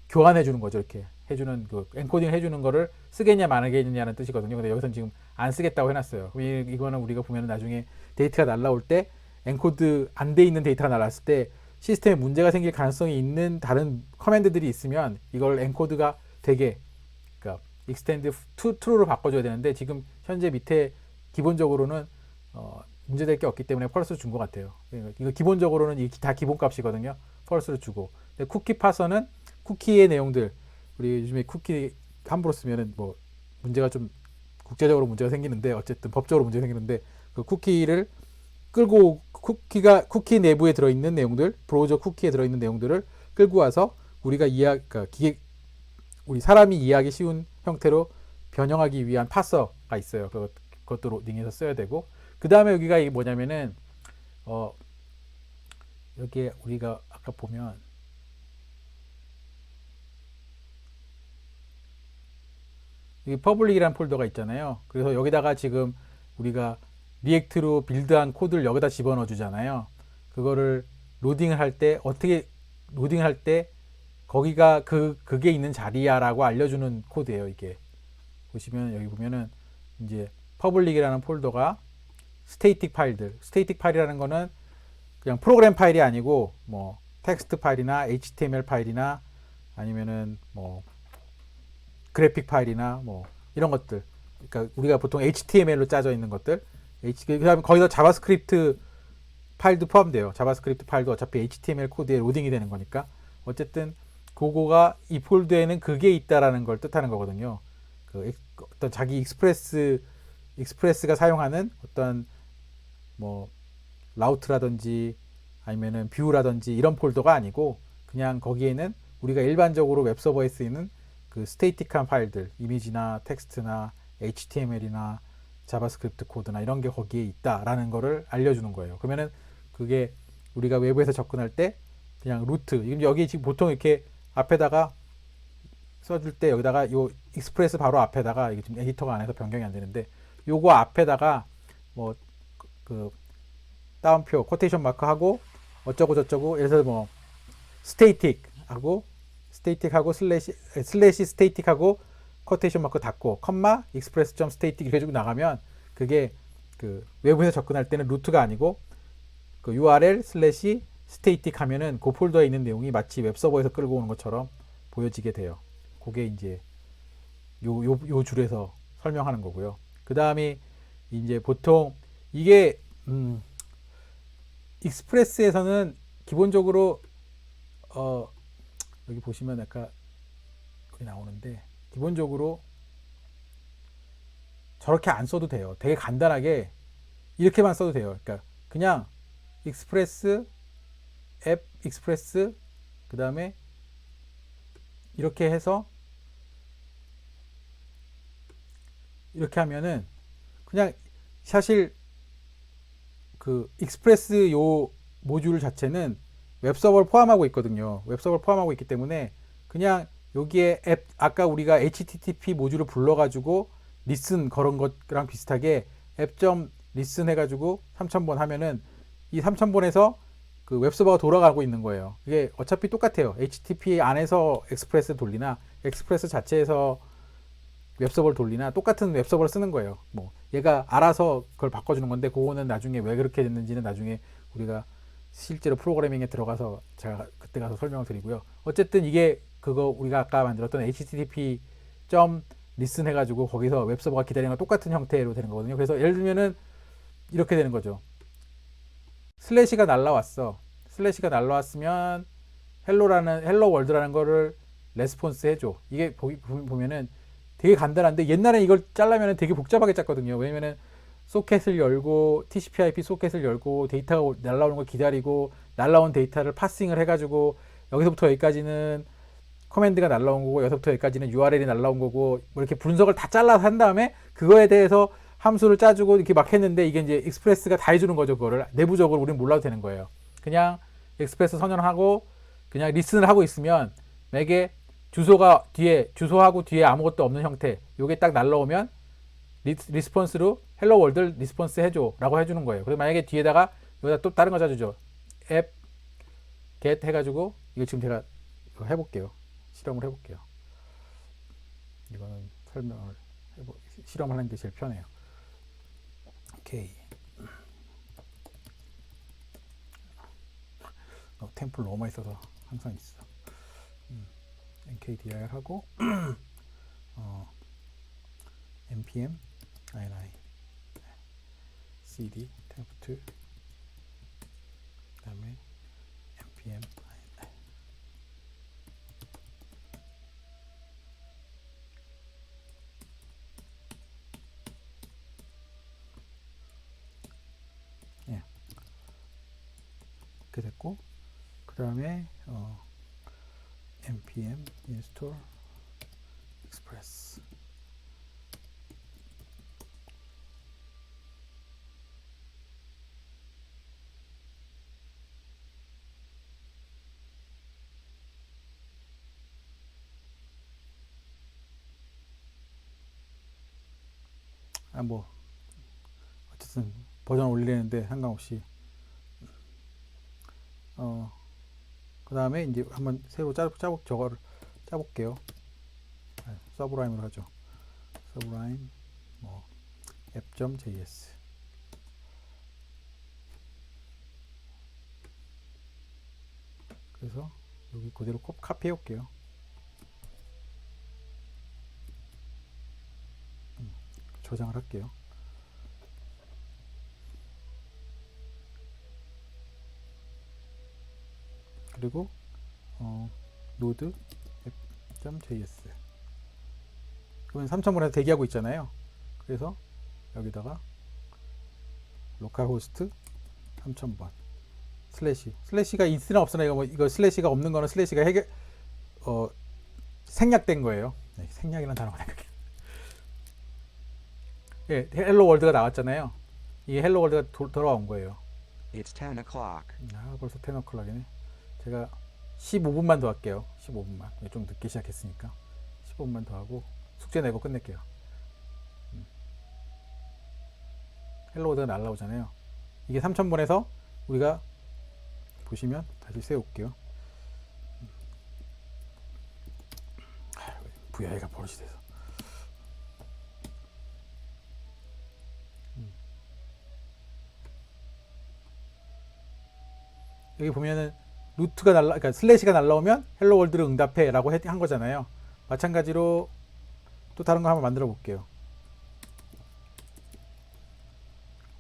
교환해주는 거죠. 이렇게 해주는 그 엔코딩 해주는 거를 쓰겠냐 마겠냐는 뜻이거든요. 근데 여기서는 지금 안 쓰겠다고 해놨어요. 이거는 우리가 보면은 나중에 데이터가 날라올 때 엔코드 안 돼 있는 데이터가 날라왔을 때 시스템에 문제가 생길 가능성이 있는 다른 커맨드들이 있으면 이걸 엔코드가 되게 그러니까 extend true로 바꿔줘야 되는데 지금 현재 밑에 기본적으로는 문제될 게 없기 때문에 펄스를 준 것 같아요. 이거 기본적으로는 이게 다 기본값이거든요. 펄스를 주고. 근데 쿠키 파서는 쿠키의 내용들 우리 요즘에 쿠키 함부로 쓰면은 뭐 문제가 좀 국제적으로 문제가 생기는데 어쨌든 법적으로 문제가 생기는데 그 쿠키를 끌고 쿠키 내부에 들어있는 내용들 브라우저 쿠키에 들어있는 내용들을 끌고 와서 우리가 그러니까 우리 사람이 이해하기 쉬운 형태로 변형하기 위한 파서가 있어요. 그것도 로딩해서 써야 되고 그 다음에 여기가 이게 뭐냐면은 여기에 우리가 아까 보면 여기 퍼블릭이라는 폴더가 있잖아요. 그래서 여기다가 지금 우리가 리액트로 빌드한 코드를 여기다 집어넣어 주잖아요. 그거를 로딩을 할 때 어떻게 로딩을 할 때 거기가 그게 있는 자리야라고 알려주는 코드예요. 이게 보시면 여기 보면은 이제 퍼블릭이라는 폴더가 스테이틱 파일이라는 거는 그냥 프로그램 파일이 아니고 뭐 텍스트 파일이나 HTML 파일이나 아니면은 뭐 그래픽 파일이나 뭐 이런 것들 그러니까 우리가 보통 HTML로 짜져 있는 것들 그다음에 거기다 자바스크립트 파일도 포함돼요. 자바스크립트 파일도 어차피 HTML 코드에 로딩이 되는 거니까 어쨌든 그거가 이 폴더에는 그게 있다라는 걸 뜻하는 거거든요. 어떤 자기 익스프레스가 사용하는 어떤 뭐 라우트라든지 아니면은 뷰라든지 이런 폴더가 아니고 그냥 거기에는 우리가 일반적으로 웹서버에 쓰이는 그 스테이틱한 파일들 이미지나 텍스트나 HTML이나 자바스크립트 코드나 이런 게 거기에 있다라는 거를 알려주는 거예요. 그러면은 그게 우리가 외부에서 접근할 때 그냥 루트 여기 지금 보통 이렇게 앞에다가 써줄 때 여기다가 요 익스프레스 바로 앞에다가 이게 지금 에디터가 안에서 변경이 안 되는데 요거 앞에다가 뭐 그 따옴표 코테이션 마크 하고 어쩌고 저쩌고 그래서 뭐 스테이틱하고 슬래시 스테이틱하고 코테이션 마크 닫고 컴마 익스프레스 점 스테이틱 이렇게 해주고 나가면 그게 그 외부에서 접근할 때는 루트가 아니고 그 URL 슬래시 스테이틱 하면은 그 폴더에 있는 내용이 마치 웹서버에서 끌고 오는 것처럼 보여지게 돼요. 그게 이제 요 줄에서 설명하는 거고요. 그 다음에 이제 보통 이게 익스프레스에서는 기본적으로 여기 보시면 아까 여기 나오는데 기본적으로 저렇게 안 써도 돼요. 되게 간단하게 이렇게만 써도 돼요. 그러니까 그냥 익스프레스 앱 익스프레스 그 다음에 이렇게 해서 이렇게 하면은 그냥 사실 그 익스프레스 요 모듈 자체는 웹서버를 포함하고 있거든요. 웹서버를 포함하고 있기 때문에 그냥 여기에 앱 아까 우리가 HTTP 모듈을 불러가지고 리슨 그런 것랑 비슷하게 앱.listen 해가지고 3000번 하면은 이 3000번에서 그 웹서버가 돌아가고 있는 거예요. 이게 어차피 똑같아요. HTTP 안에서 익스프레스 돌리나 익스프레스 자체에서 웹서버를 돌리나 똑같은 웹서버를 쓰는 거예요. 뭐 얘가 알아서 그걸 바꿔주는 건데 그거는 나중에 왜 그렇게 됐는지는 나중에 우리가 실제로 프로그래밍에 들어가서 제가 그때 가서 설명을 드리고요. 어쨌든 이게 그거 우리가 아까 만들었던 HTTP listen 해가지고 거기서 웹서버가 기다리는 거 똑같은 형태로 되는 거거든요. 그래서 예를 들면은 이렇게 되는 거죠. 슬래시가 날라왔어. 슬래시가 날라왔으면 헬로 월드라는 거를 레스폰스 해줘. 이게 보면은 되게 간단한데 옛날에 이걸 짜려면 되게 복잡하게 짰거든요. 왜냐면은 소켓을 열고 TCP/IP 소켓을 열고 데이터가 날라오는 걸 기다리고 날라온 데이터를 파싱을 해가지고 여기서부터 여기까지는 커맨드가 날라온 거고 여기서부터 여기까지는 URL이 날라온 거고 뭐 이렇게 분석을 다 잘라서 한 다음에 그거에 대해서 함수를 짜주고 이렇게 막 했는데 이게 이제 익스프레스가 다 해주는 거죠. 그거를 내부적으로 우리는 몰라도 되는 거예요. 그냥 익스프레스 선언하고 그냥 리슨을 하고 있으면 맥에 주소하고 뒤에 아무것도 없는 형태 요게 딱 날라오면 리스폰스로 헬로 월드 리스폰스 해줘 라고 해주는 거예요. 그래서 만약에 뒤에다가 여기다 또 다른 거 짜주죠. 앱 get 해가지고 이거 지금 제가 해볼게요. 실험을 해볼게요. 이거는 실험을 하는 게 제일 편해요. 오케이. 템플 너무 많이 써서 항상 있어. nkdir 하고 npm ini cd 템프트 그다음에 npm ini 예. 이렇게 됐고 그 다음에 npm install express 뭐 어쨌든 버전 올리는데 상관없이 그 다음에 이제 한번 새로 저거를 짜볼게요. 서브라임으로 하죠. 서브라임 뭐 app.js 그래서 여기 그대로 카피해 올게요. 저장을 할게요. 그리고 node app.js 그러면 3000번에서 대기하고 있잖아요. 그래서 여기다가 로컬호스트 3000번 슬래시가 있으나 없으나 이거 슬래시가 없는 거는 슬래시가 생략된 거예요. 네, 생략이라는 단어가 생각해. 예, 헬로 월드가 나왔잖아요. 이게 헬로 월드가 돌아온 거예요. It's 10 o'clock. 벌써 10 o'clock이네. 제가 15분만 더 할게요. 15분만. 좀 늦게 시작했으니까 15분만 더 하고 숙제 내고 끝낼게요. 헬로 월드가 날라오잖아요. 이게 3000번에서 우리가 보시면 다시 세울게요. VI가 버릇이 돼서. 여기 보면은 루트가 그러니까 슬래시가 날라오면 헬로 월드를 응답해라고 한 거잖아요. 마찬가지로 또 다른 거 한번 만들어 볼게요.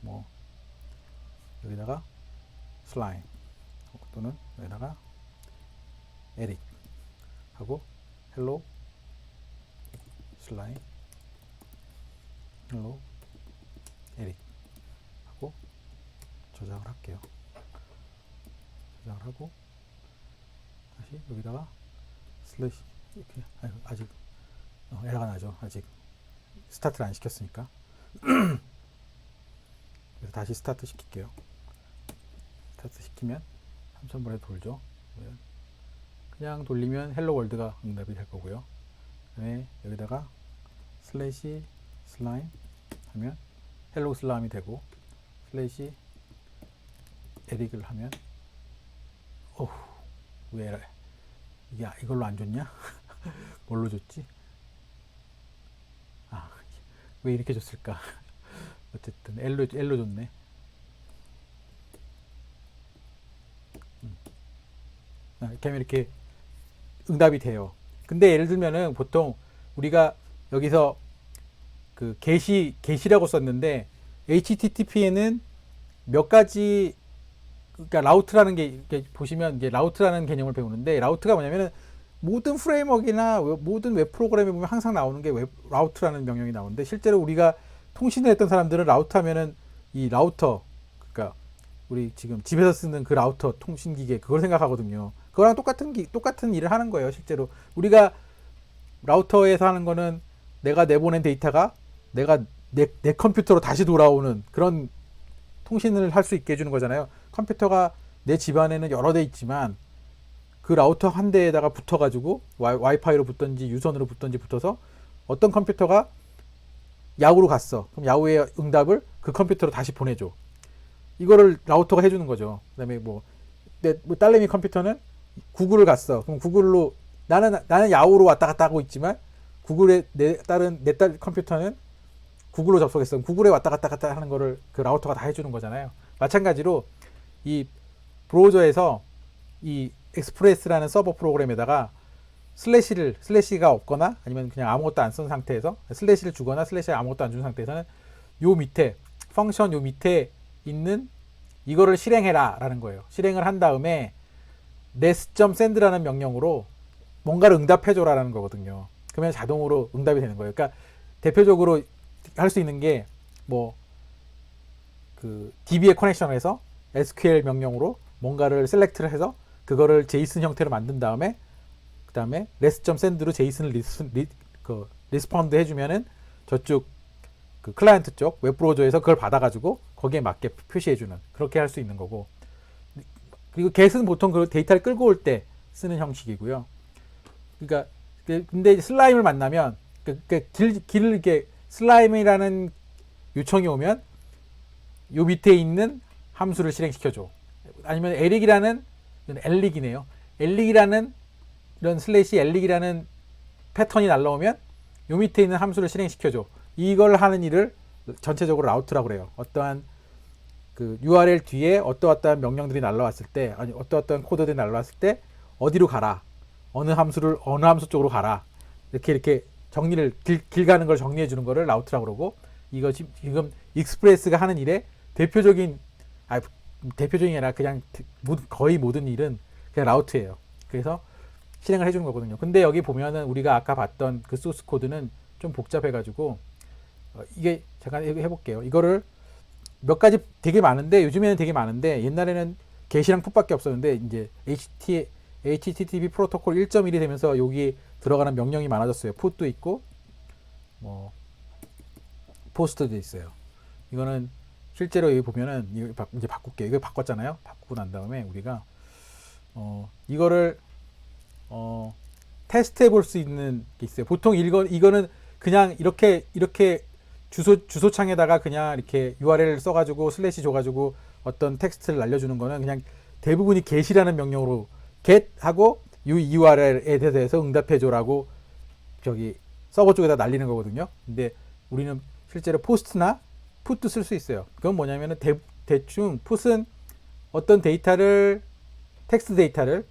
뭐 여기다가 슬라임 또는 여기다가 에릭 하고 헬로 슬라임 헬로 에릭 하고 저장을 할게요. 저장을 하고 다시 여기다가 슬래시 이렇게 아직 에러가 나죠. 아직 스타트를 안 시켰으니까. 그래서 다시 스타트 시킬게요. 스타트 시키면 3000번에 돌죠. 그냥 돌리면 헬로 월드가 응답이 될 거고요. 그다음에 여기다가 슬래시 슬라임 하면 헬로 슬라임이 되고 슬래시 에릭을 하면 왜 이게 이걸로 안 줬냐? 뭘로 줬지? 왜 이렇게 줬을까? 어쨌든 L로 줬네. 이렇게 하면 이렇게 응답이 돼요. 근데 예를 들면은 보통 우리가 여기서 그 게시라고 썼는데 HTTP에는 몇 가지 그러니까 라우트라는 게 이렇게 보시면 이제 라우트라는 개념을 배우는데 라우트가 뭐냐면은 모든 프레임워크나 모든 웹 프로그램에 보면 항상 나오는 게 라우트라는 명령이 나오는데 실제로 우리가 통신을 했던 사람들은 라우트 하면은 이 라우터 그러니까 우리 지금 집에서 쓰는 그 라우터 통신기계 그걸 생각하거든요. 그거랑 똑같은 일을 하는 거예요. 실제로 우리가 라우터에서 하는 거는 내가 내보낸 데이터가 내가 내 컴퓨터로 다시 돌아오는 그런 통신을 할 수 있게 해주는 거잖아요. 컴퓨터가 내 집안에는 여러 대 있지만 그 라우터 한 대에다가 붙어가지고 와이파이로 붙던지 유선으로 붙던지 붙어서 어떤 컴퓨터가 야후로 갔어. 그럼 야후의 응답을 그 컴퓨터로 다시 보내줘. 이거를 라우터가 해주는 거죠. 그다음에 내 딸내미 컴퓨터는 구글을 갔어. 그럼 구글로 나는 야후로 왔다 갔다 하고 있지만 구글의 내 딸 컴퓨터는 구글로 접속했어. 구글에 왔다 갔다 하는 거를 그 라우터가 다 해주는 거잖아요. 마찬가지로 이 브라우저에서 이 익스프레스라는 서버 프로그램에다가 슬래시가 없거나 아니면 그냥 아무것도 안 쓴 상태에서 슬래시를 주거나 슬래시를 아무것도 안 준 상태에서는 요 밑에 펑션 요 밑에 있는 이거를 실행해라 라는 거예요. 실행을 한 다음에 nest.send라는 명령으로 뭔가를 응답해줘라라는 거거든요. 그러면 자동으로 응답이 되는 거예요. 그러니까 대표적으로 할 수 있는 게 뭐 그 DB에 커넥션을 해서 SQL 명령으로 뭔가를 셀렉트를 해서 그거를 제이슨 형태로 만든 다음에 그 다음에 rest.send로 제이슨을 리스폰드 해주면은 저쪽 그 클라이언트 쪽 웹브라우저에서 그걸 받아가지고 거기에 맞게 표시해주는 그렇게 할 수 있는 거고, 그리고 get은 보통 그 데이터를 끌고 올 때 쓰는 형식이고요. 그러니까 근데 슬라임을 만나면 길을 이렇게 슬라임이라는 요청이 오면 요 밑에 있는 함수를 실행시켜줘. 아니면 엘릭이네요. 엘릭이라는 이런 슬래시 엘릭이라는 패턴이 날라오면 요 밑에 있는 함수를 실행시켜줘. 이걸 하는 일을 전체적으로 라우트라고 그래요. 어떠한 그 URL 뒤에 어떠한 명령들이 날라왔을 때, 아니 어떠한 코드들이 날라왔을 때 어디로 가라, 어느 함수 쪽으로 가라, 이렇게 정리를 길 가는 걸 정리해 주는 거를 라우트라고 그러고, 이거 지금 익스프레스가 하는 일에 대표적인 아니라 그냥 거의 모든 일은 그냥 라우트예요. 그래서 실행을 해주는 거거든요. 근데 여기 보면은 우리가 아까 봤던 그 소스 코드는 좀 복잡해가지고 이게 잠깐 해볼게요. 이거를 몇 가지 되게 많은데, 요즘에는 되게 많은데 옛날에는 get이랑 put밖에 없었는데 이제 HTTP 프로토콜 1.1이 되면서 여기 들어가는 명령이 많아졌어요. put도 있고 뭐 post도 있어요. 이거는 실제로 여기 보면은 이제 바꿀게요. 이거 바꿨잖아요. 바꾸고 난 다음에 우리가 이거를 테스트해 볼 수 있는 게 있어요. 보통 이거는 그냥 이렇게 주소창에다가 그냥 이렇게 URL을 써가지고 슬래시 줘가지고 어떤 텍스트를 날려주는 거는 그냥 대부분이 get이라는 명령으로 get 하고 URL에 대해서 응답해줘라고 저기 서버 쪽에다 날리는 거거든요. 근데 우리는 실제로 post나 put도 쓸 수 있어요. 그건 뭐냐면은 대충 put은 어떤 텍스트 데이터를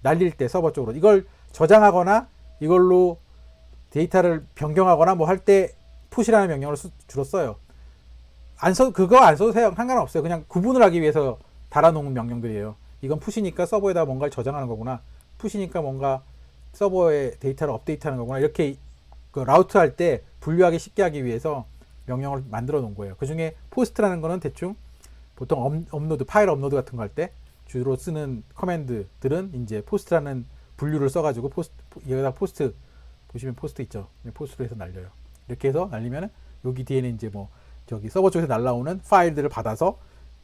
날릴 때 서버 쪽으로 이걸 저장하거나 이걸로 데이터를 변경하거나 뭐 할 때 put이라는 명령을 주로 써요. 그거 안 써도 상관없어요. 그냥 구분을 하기 위해서 달아놓은 명령들이에요. 이건 put이니까 서버에다 뭔가를 저장하는 거구나, put이니까 뭔가 서버에 데이터를 업데이트하는 거구나, 이렇게 그 라우트 할 때 분류하기 쉽게 하기 위해서 명령을 만들어 놓은 거예요. 그 중에 post라는 거는 대충 보통 파일 업로드 같은 거 할 때 주로 쓰는 커맨드들은 이제 post라는 분류를 써가지고 여기다 post 보시면 post 있죠. post로 해서 날려요. 이렇게 해서 날리면은 여기 뒤에는 이제 뭐 저기 서버 쪽에서 날라오는 파일들을 받아서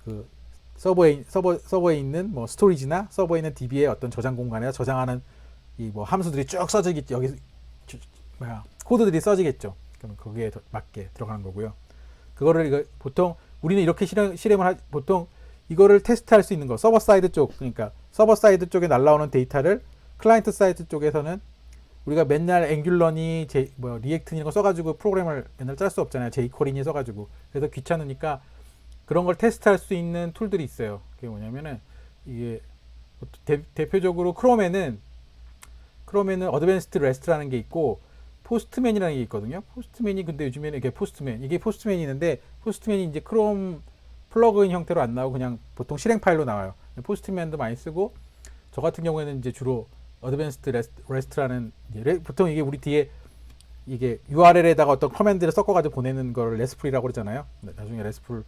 그 서버에 있는 뭐 스토리지나 서버에 있는 DB의 어떤 저장 공간에 저장하는 이 뭐 함수들이 쭉 써지겠죠. 여기 코드들이 써지겠죠. 그럼 거기에 맞게 들어가는 거고요. 그거를 보통 우리는 이렇게 실행을 보통 이거를 테스트할 수 있는 거, 서버 사이드 쪽, 그러니까 서버 사이드 쪽에 날라오는 데이터를 클라이언트 사이드 쪽에서는 우리가 맨날 앵귤러니 리액트 이런 거 써가지고 프로그램을 맨날 짤 수 없잖아요. jQuery 써가지고. 그래서 귀찮으니까 그런 걸 테스트할 수 있는 툴들이 있어요. 그게 뭐냐면은 이게 대표적으로 크롬에는 어드밴스드 레스트라는 게 있고 포스트맨이라는 게 있거든요. 포스트맨이 근데 요즘에는 이게 포스트맨이 있는데 포스트맨이 이제 크롬 플러그인 형태로 안 나오고 그냥 보통 실행 파일로 나와요. 포스트맨도 많이 쓰고, 저 같은 경우에는 이제 주로 어드밴스드 레스트라는 보통 이게 우리 뒤에 이게 URL에다가 어떤 커맨드를 섞어가지고 보내는 걸 레스풀이라고 그러잖아요. 나중에 레스풀을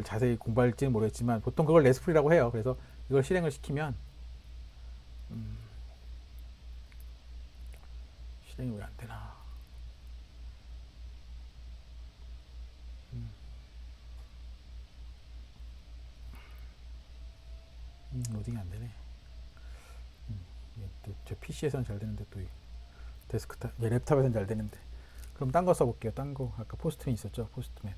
자세히 공부할지는 모르겠지만 보통 그걸 레스풀이라고 해요. 그래서 이걸 실행을 시키면 실행이 왜 안 되나? 로딩이 안 되네. 저 PC에서는 잘 되는데 또 데스크탑, 랩탑에서는 잘 되는데. 그럼 딴 거 써볼게요. 딴 거 아까 포스트맨 있었죠? 포스트맨.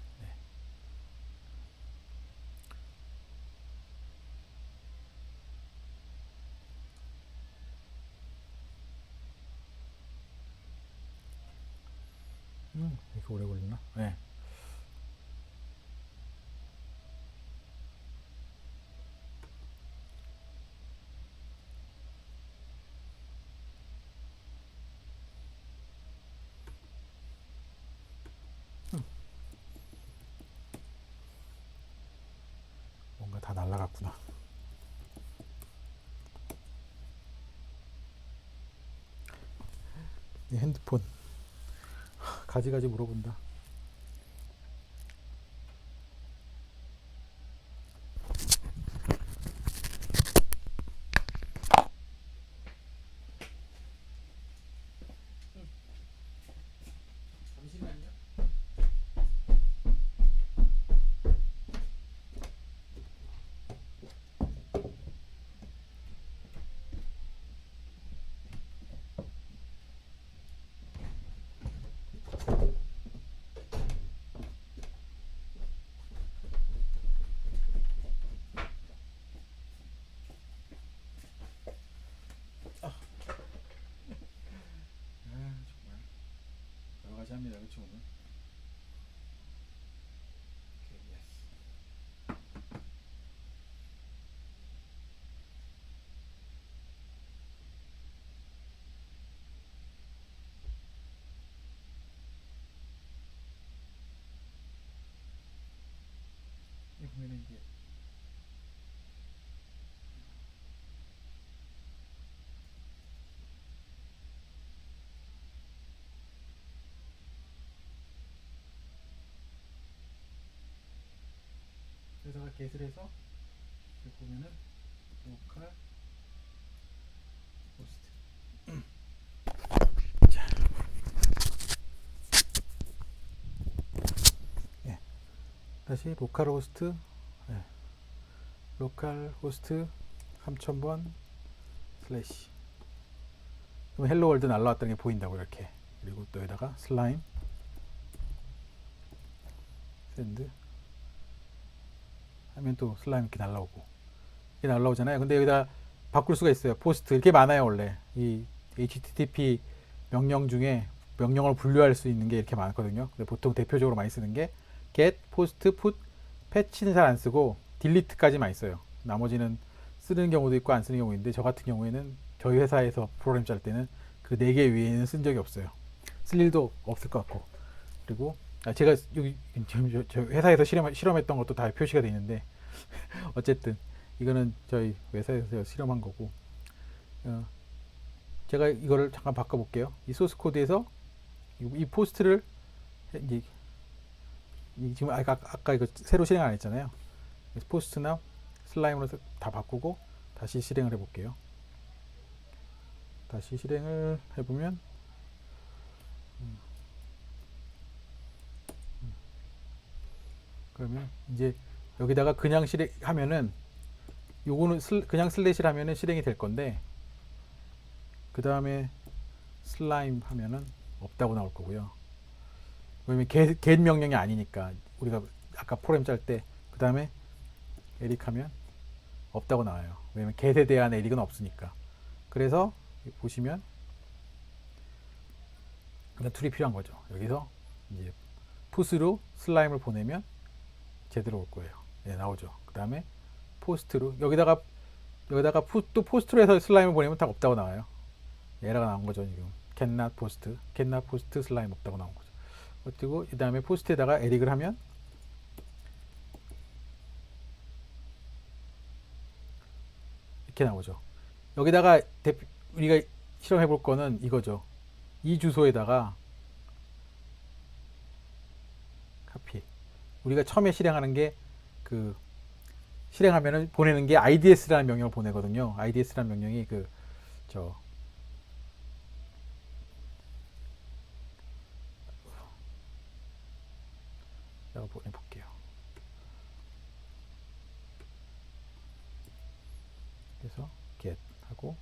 이렇게 오래 걸리나? 네. 있구나. 이 핸드폰 가지가지 물어본다. 잠시만요. 정말 여러 가지 합니다. 그렇죠 오늘. 오케이, 예스. 이 보면은 이제 회사가 get을 해서 이렇게 보면은 로컬 호스트. 자, 예. 다시 로컬 호스트, 예. 로컬 호스트 3000번 슬래시. 그럼 헬로 월드 날라왔다는 게 보인다고 이렇게. 그리고 또 여기다가 슬라임 샌드 하면 또 슬라임 이렇게 날라오고 이렇게 날라오잖아요. 근데 여기다 바꿀 수가 있어요. 포스트 이렇게 많아요. 원래 이 HTTP 명령 중에 명령을 분류할 수 있는 게 이렇게 많거든요. 근데 보통 대표적으로 많이 쓰는 게 get, post, put, patch는 잘 안 쓰고 delete까지 많이 써요. 나머지는 쓰는 경우도 있고 안 쓰는 경우인데 저 같은 경우에는 저희 회사에서 프로그램 짤 때는 그 4개 외에는 쓴 적이 없어요. 쓸 일도 없을 것 같고. 그리고 제가 여기 저 회사에서 실험했던 것도 다 표시가 돼 있는데 어쨌든 이거는 저희 회사에서 실험한 거고 제가 이거를 잠깐 바꿔볼게요. 이 소스 코드에서 이 포스트를 이제 지금 아까 이거 새로 실행 안 했잖아요. 그래서 포스트나 슬라임으로 다 바꾸고 다시 실행을 해볼게요. 다시 실행을 해보면 그러면 이제 여기다가 그냥 실행하면은 요거는 그냥 슬래시를 하면은 실행이 될 건데 그 다음에 슬라임 하면은 없다고 나올 거고요. 왜냐면 get 명령이 아니니까 우리가 아까 프로그램 짤 때 그 다음에 에릭 하면 없다고 나와요. 왜냐면 get에 대한 에릭은 없으니까. 그래서 보시면 그냥 툴이 필요한 거죠. 여기서 이제 푸스로 슬라임을 보내면 제대로 올 거예요. 네, 나오죠. 그 다음에 포스트로 여기다가 또 포스트로 해서 슬라임을 보내면 다 없다고 나와요. 에러가 나온 거죠. 지금 cannot post 슬라임 없다고 나온 거죠. 그리고 그 다음에 포스트에다가 에릭을 하면 이렇게 나오죠. 여기다가 우리가 실험해 볼 거는 이거죠. 이 주소에다가 카피. 우리가 처음에 실행하는 게 실행하면은 보내는 게 IDS라는 명령을 보내거든요. IDS라는 명령이 제가 보내볼게요. 그래서 get 하고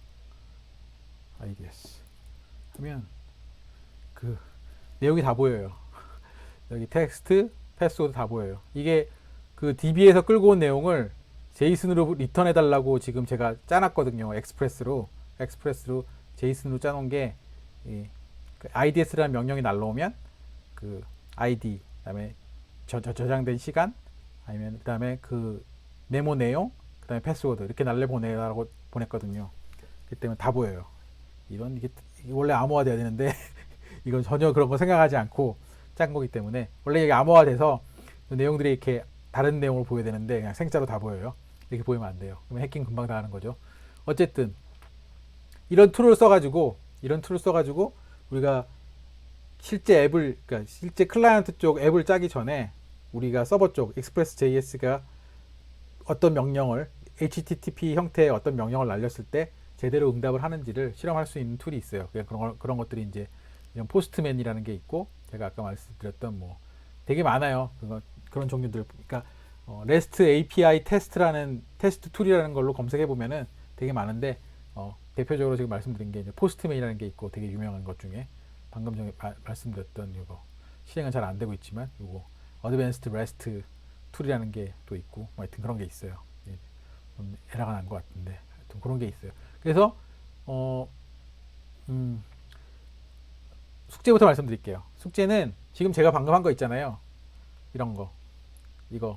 IDS 하면 그 내용이 다 보여요. 여기 텍스트, 패스워드 다 보여요. 이게 그 DB에서 끌고 온 내용을 제이슨으로 리턴해 달라고 지금 제가 짜놨거든요. 엑스프레스로 제이슨으로 짜놓은 게 그 IDS라는 명령이 날라오면 그 ID 그다음에 저장된 시간 아니면 그다음에 그 메모 내용 그다음에 패스워드 이렇게 날려 보내라고 보냈거든요. 그렇기 때문에 다 보여요. 이게 원래 암호화돼야 되는데 이건 전혀 그런 거 생각하지 않고 짠 거기 때문에 원래 이게 암호화돼서 내용들이 이렇게 다른 내용을 보여야 되는데 그냥 생짜로 다 보여요. 이렇게 보이면 안 돼요. 그러면 해킹 금방 당하는 거죠. 어쨌든 이런 툴을 써가지고 우리가 실제 앱을, 그러니까 실제 클라이언트 쪽 앱을 짜기 전에 우리가 서버 쪽 Express.js가 어떤 명령을 HTTP 형태의 어떤 명령을 날렸을 때 제대로 응답을 하는지를 실험할 수 있는 툴이 있어요. 그런 것들이 이제 이런 포스트맨이라는 게 있고, 제가 아까 말씀드렸던 뭐 되게 많아요. 그런 종류들. 그러니까 REST API 테스트라는 테스트 툴이라는 걸로 검색해 보면은 되게 많은데, 대표적으로 지금 말씀드린 게 이제 포스트맨이라는 게 있고, 되게 유명한 것 중에 방금 전에 말씀드렸던 이거 실행은 잘 안 되고 있지만 이거 어드밴스드 REST 툴이라는 게 또 있고, 뭐 하여튼 그런 게 있어요. 에러가 난 것 같은데 하여튼 그런 게 있어요. 그래서 숙제부터 말씀드릴게요. 숙제는 지금 제가 방금 한 거 있잖아요. 이런 거, 이걸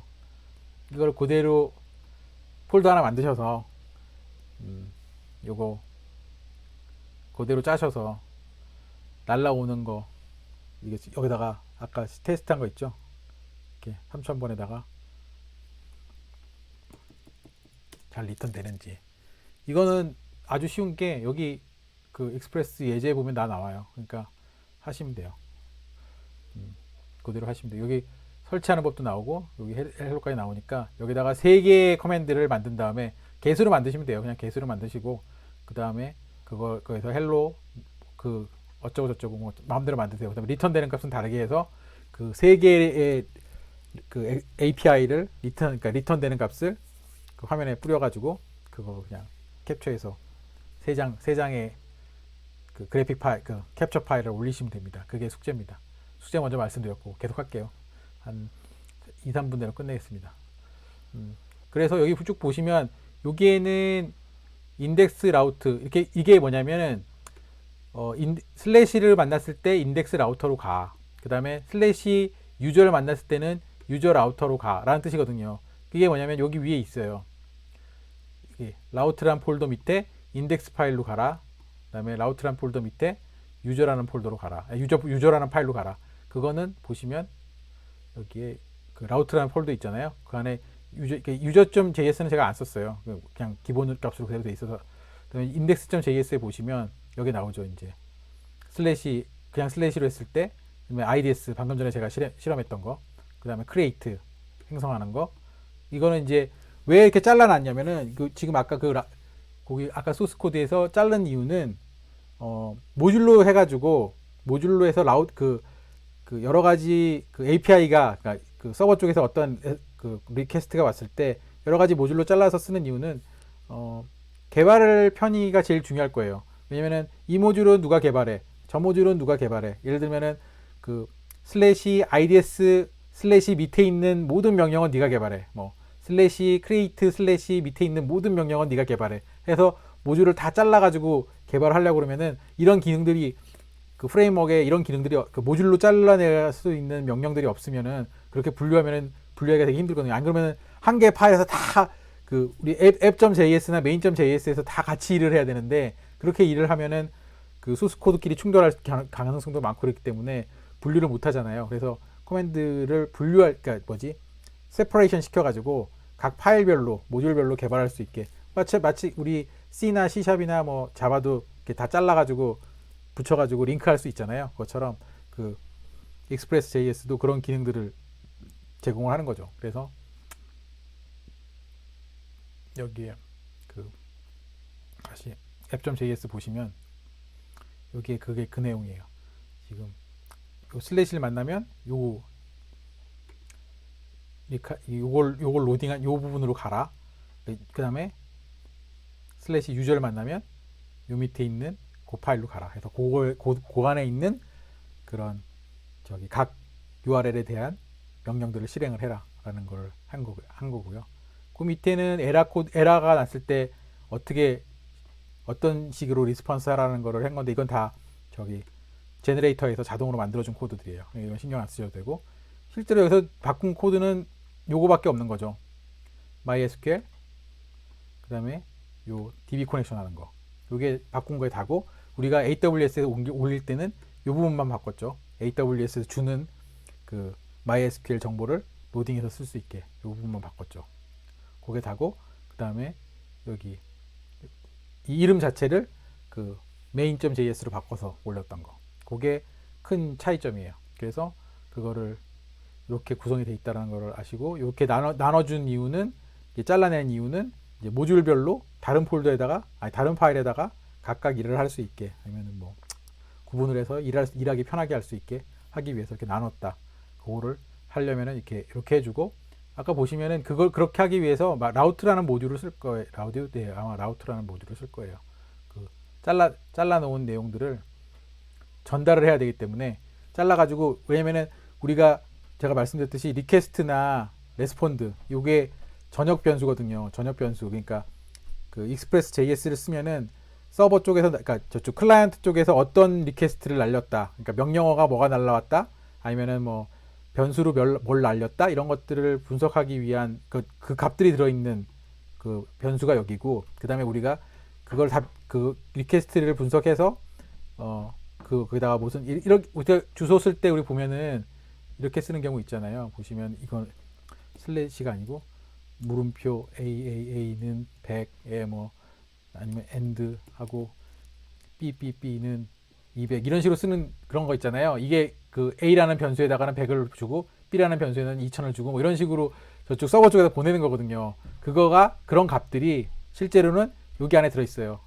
그대로 폴더 하나 만드셔서 요거 그대로 짜셔서 날라오는 거, 이게 여기다가 아까 테스트한 거 있죠? 이렇게 3000번에다가 잘 리턴 되는지. 이거는 아주 쉬운 게 여기 그 익스프레스 예제 보면 다 나와요. 그러니까 하시면 돼요. 그대로 하시면 돼요. 여기 설치하는 법도 나오고 여기 헬로까지 나오니까 여기다가 3개의 커맨드를 만든 다음에 개수로 만드시면 돼요. 그냥 개수로 만드시고 그 다음에 거기서 헬로 그 어쩌고 저쩌고 뭐 마음대로 만드세요. 그다음에 리턴 되는 값은 다르게 해서 그 3개의 그 API를 그러니까 리턴 되는 값을 그 화면에 뿌려가지고 그거 그냥 캡처해서 세 장의 그 그래픽 파일, 그 캡처 파일을 올리시면 됩니다. 그게 숙제입니다. 숙제 먼저 말씀드렸고 계속 할게요. 한 2, 3분 내로 끝내겠습니다. 그래서 여기 쭉 보시면 여기에는 인덱스 라우트, 이게 뭐냐면은 슬래시를 만났을 때 인덱스 라우터로 가. 그 다음에 슬래시 유저를 만났을 때는 유저 라우터로 가 라는 뜻이거든요. 그게 뭐냐면 여기 위에 있어요. 라우트란 폴더 밑에 인덱스 파일로 가라. 그 다음에 라우트란 폴더 밑에 유저라는 폴더로 가라. 유저라는 파일로 가라. 그거는 보시면 여기에 그 라우트라는 폴더 있잖아요. 그 안에 유저.js는 제가 안 썼어요. 그냥 기본 값으로 그대로 돼 있어서. 그다음에 index.js에 보시면 여기 나오죠. 이제 슬래시, 그냥 슬래시로 했을 때, 그다음에 IDS 방금 전에 제가 실험했던 거, 그다음에 create 생성하는 거. 이거는 이제 왜 이렇게 잘라놨냐면은 지금 아까 거기 아까 소스 코드에서 자른 이유는 모듈로 해가지고 모듈로 해서 그 여러 가지 그 API가, 그러니까 그 서버 쪽에서 어떤 그 리퀘스트가 왔을 때 여러 가지 모듈로 잘라서 쓰는 이유는 개발 편의가 제일 중요할 거예요. 왜냐면은 이 모듈은 누가 개발해, 저 모듈은 누가 개발해. 예를 들면은 그 슬래시 IDS 슬래시 밑에 있는 모든 명령은 네가 개발해. 뭐 슬래시 create 슬래시 밑에 있는 모든 명령은 네가 개발해. 해서 모듈을 다 잘라가지고 개발하려고 그러면은 이런 기능들이 그 프레임워크에 이런 기능들이 그 모듈로 잘라낼 수 있는 명령들이 없으면은 그렇게 분류하면은 분류하기가 되게 힘들거든요. 안 그러면은 한 개의 파일에서 다 그 우리 app.js나 main.js에서 다 같이 일을 해야 되는데 그렇게 일을 하면은 그 소스 코드끼리 충돌할 가능성도 많고 그렇기 때문에 분류를 못 하잖아요. 그래서 커맨드를 그러니까 세퍼레이션 시켜가지고 각 파일별로 모듈별로 개발할 수 있게 마치 우리 C나 C샵이나 뭐 자바도 이렇게 다 잘라가지고 붙여가지고 링크할 수 있잖아요. 그것처럼 그 Express.js도 그런 기능들을 제공을 하는 거죠. 그래서 여기에 그 다시 app.js 보시면 여기에 그게 그 내용이에요. 지금 요 슬래시를 만나면 요걸 로딩한 요 부분으로 가라. 그 다음에 슬래시 유저를 만나면 요 밑에 있는 그 파일로 가라. 해서 그 안에 있는 그런 각 URL에 대한 명령들을 실행을 해라 라는 걸 한 거고요. 그 밑에는 에러가 났을 때 어떤 식으로 리스폰스 하라는 거를 한 건데 이건 다 제너레이터에서 자동으로 만들어준 코드들이에요. 이건 신경 안 쓰셔도 되고 실제로 여기서 바꾼 코드는 요거밖에 없는 거죠. MySQL 그 다음에 요 DB 커넥션 하는 거, 요게 바꾼 거에 다고 우리가 AWS에 올릴 때는 요 부분만 바꿨죠. AWS에서 주는 그 MySQL 정보를 로딩해서 쓸 수 있게 요 부분만 바꿨죠. 그게 다고 그다음에 여기 이 이름 자체를 그 main.js로 바꿔서 올렸던 거. 그게 큰 차이점이에요. 그래서 그거를 이렇게 구성이 돼 있다는 걸 아시고, 이렇게 나눠준 이유는, 이게 잘라낸 이유는 이제 모듈별로 다른 폴더에다가, 아니 다른 파일에다가 각각 일을 할 수 있게, 아니면은 뭐 구분을 해서 일하기 편하게 할 수 있게 하기 위해서 이렇게 나눴다. 그거를 하려면은 이렇게 해주고, 아까 보시면은 그걸 그렇게 하기 위해서 라우트라는 모듈을 쓸 거예요. 네, 아마 라우트라는 모듈을 쓸 거예요. 그 잘라 놓은 내용들을 전달을 해야 되기 때문에 잘라가지고, 왜냐면은 우리가 제가 말씀드렸듯이 리퀘스트나 레스폰드, 요게 전역 변수거든요. 전역 변수. 그러니까 그 익스프레스 JS를 쓰면은 서버 쪽에서, 그러니까 저쪽 클라이언트 쪽에서 어떤 리퀘스트를 날렸다, 그러니까 명령어가 뭐가 날라왔다, 아니면은 뭐 변수로 뭘 날렸다, 이런 것들을 분석하기 위한 그 값들이 들어있는 그 변수가 여기고, 그 다음에 우리가 그걸 다 그 리퀘스트를 분석해서 거기다가 무슨 이렇게 우리가 주소 쓸 때 우리 보면은 이렇게 쓰는 경우 있잖아요. 보시면 이건 슬래시가 아니고 물음표 AAA는 100에 뭐 아니면 AND 하고 BBB는 200 이런 식으로 쓰는 그런 거 있잖아요. 이게 그 A라는 변수에다가는 100을 주고 B라는 변수에는 2000을 주고 뭐 이런 식으로 저쪽 서버 쪽에서 보내는 거거든요. 그거가 그런 값들이 실제로는 여기 안에 들어 있어요.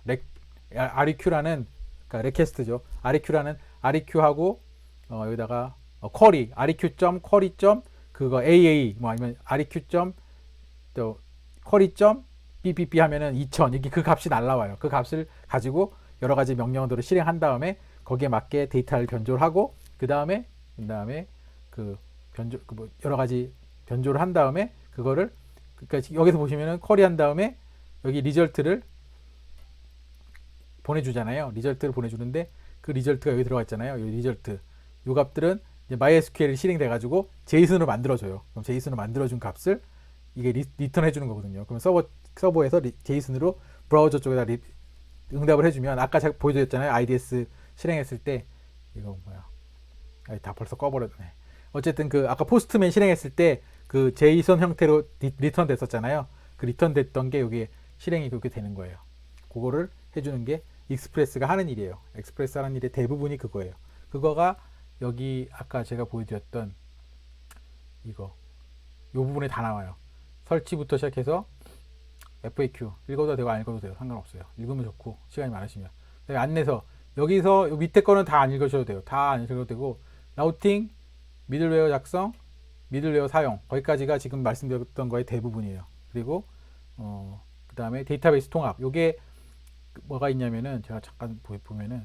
REQ라는, 그러니까 리퀘스트죠. REQ라는 REQ하고 여기다가 쿼리 REQ.쿼리. 그거 AA 뭐 아니면 REQ. 또 쿼리. BBB 하면은 2000, 이게 그 값이 날라와요. 그 값을 가지고 여러 가지 명령어들을 실행한 다음에 거기에 맞게 데이터를 변조를 하고, 그 다음에 그 뭐 여러 가지 변조를 한 다음에 그거를, 그러니까 여기서 보시면은 쿼리 한 다음에 여기 리절트를 보내주잖아요. 리절트를 보내주는데 그 리절트가 여기 들어가 있잖아요. 이 리절트, 요 값들은 이제 MySQL이 실행돼 가지고 제이슨으로 만들어줘요. 그럼 제이슨으로 만들어준 값을 이게 리턴 해주는 거거든요. 그럼 서버에서 제이슨으로 브라우저 쪽에다 응답을 해주면, 아까 제가 보여드렸잖아요. IDS 실행했을 때 이거 뭐야? 다 벌써 꺼버렸네. 어쨌든 그 아까 포스트맨 실행했을 때 그 제이슨 형태로 리턴 됐었잖아요. 그 리턴 됐던 게 여기 실행이 그렇게 되는 거예요. 그거를 해주는 게 익스프레스가 하는 일이에요. 익스프레스 하는 일의 대부분이 그거예요. 그거가 여기 아까 제가 보여드렸던 요 부분에 다 나와요. 설치부터 시작해서 FAQ 읽어도 되고 안 읽어도 돼요. 상관없어요. 읽으면 좋고 시간이 많으시면. 안내서, 여기서 요 밑에 거는 다 안 읽으셔도 돼요. 다 안 읽어도 되고, 라우팅, 미들웨어 작성, 미들웨어 사용, 거기까지가 지금 말씀드렸던 거의 대부분이에요. 그리고 그 다음에 데이터베이스 통합. 요게 뭐가 있냐면은 제가 잠깐 보면은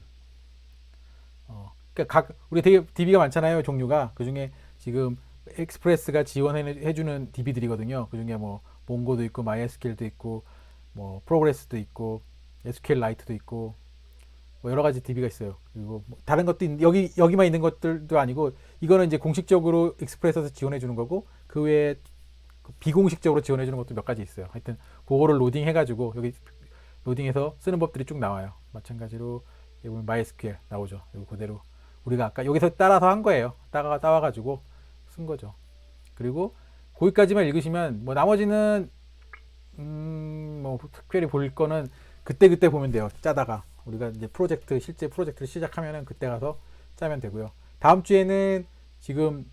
그러니까 우리 되게 DB가 많잖아요. 종류가. 그 중에 지금 익스프레스가 지원해주는 DB들이거든요. 그 중에 뭐 몽고도 있고 MySQL도 있고 뭐 프로그레스도 있고 SQLite도 있고 뭐 여러 가지 DB가 있어요. 그리고 뭐 다른 것도 여기만 있는 것들도 아니고, 이거는 이제 공식적으로 익스프레스에서 지원해 주는 거고, 그 외에 비공식적으로 지원해 주는 것도 몇 가지 있어요. 하여튼 그거를 로딩해 가지고 여기 로딩해서 쓰는 법들이 쭉 나와요. 마찬가지로 여기 보면 MySQL 나오죠. 여기 그대로 우리가 아까 여기서 따라서 한 거예요. 따와 가지고 쓴 거죠. 그리고 거기까지만 읽으시면 뭐 나머지는 뭐 특별히 볼 거는 그때 보면 돼요. 짜다가 우리가 이제 실제 프로젝트를 시작하면은 그때 가서 짜면 되고요. 다음 주에는 지금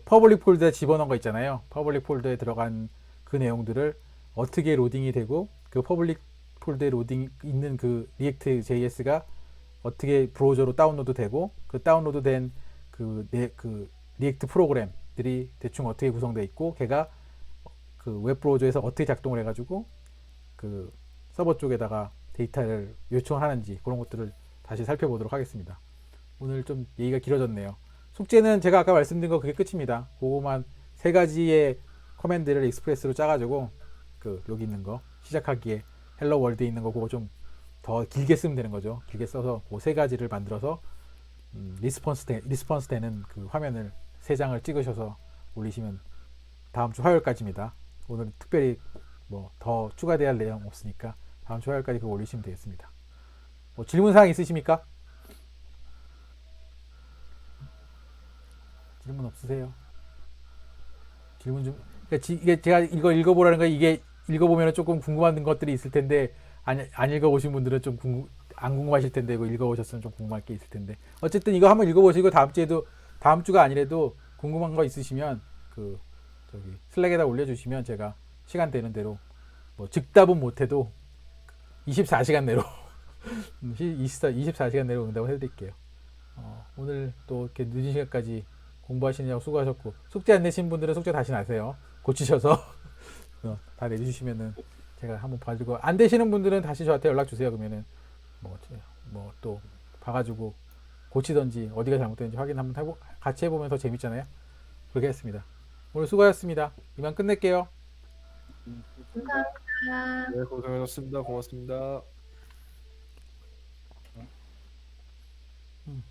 퍼블릭 폴더에 집어넣은 거 있잖아요. 퍼블릭 폴더에 들어간 그 내용들을 어떻게 로딩이 되고, 그 퍼블릭 폴더에 로딩 있는 그 리액트 JS가 어떻게 브라우저로 다운로드 되고, 그 다운로드 된 그 리액트 프로그램들이 대충 어떻게 구성되어 있고, 걔가 그 웹 브라우저에서 어떻게 작동을 해가지고 그 서버 쪽에다가 데이터를 요청하는지, 그런 것들을 다시 살펴보도록 하겠습니다. 오늘 좀 얘기가 길어졌네요. 숙제는 제가 아까 말씀드린 거 그게 끝입니다. 그거만 3가지의 커맨드를 익스프레스로 짜가지고 그 여기 있는 거 시작하기에 헬로 월드에 있는 거 그거 좀 더 길게 쓰면 되는 거죠. 길게 써서 그 3가지를 만들어서 리스폰스 되는 그 화면을 3장을 찍으셔서 올리시면 다음 주 화요일까지입니다. 오늘 특별히 뭐 더 추가돼야 할 내용 없으니까 다음 주 화요일까지 그거 올리시면 되겠습니다. 뭐 질문사항 있으십니까? 질문 없으세요? 질문 좀, 그러니까 이게 제가 이거 읽어보라는 거, 이게 읽어보면 조금 궁금한 것들이 있을 텐데 안 읽어보신 분들은 좀 안 궁금하실 텐데 이거 읽어보셨으면 좀 궁금할 게 있을 텐데 어쨌든 이거 한번 읽어보시고 다음 주가 아니래도 궁금한 거 있으시면 그 저기 슬랙에다 올려주시면 제가 시간 되는 대로 뭐 즉답은 못해도 24시간 내로 24시간 내로 응답을 해드릴게요. 오늘 또 이렇게 늦은 시간까지 공부하시느냐고 수고하셨고 숙제 안 내신 분들은 숙제 다시 나세요. 고치셔서 다 내주시면은 제가 한번 봐주고 안 되시는 분들은 다시 저한테 연락 주세요. 그러면은 뭐 또 봐가지고 고치던지 어디가 잘못됐는지 확인 한번 같이 해보면 더 재밌잖아요. 그렇게 했습니다. 오늘 수고하셨습니다. 이만 끝낼게요. 감사합니다. 네, 고생하셨습니다. 고맙습니다. 음.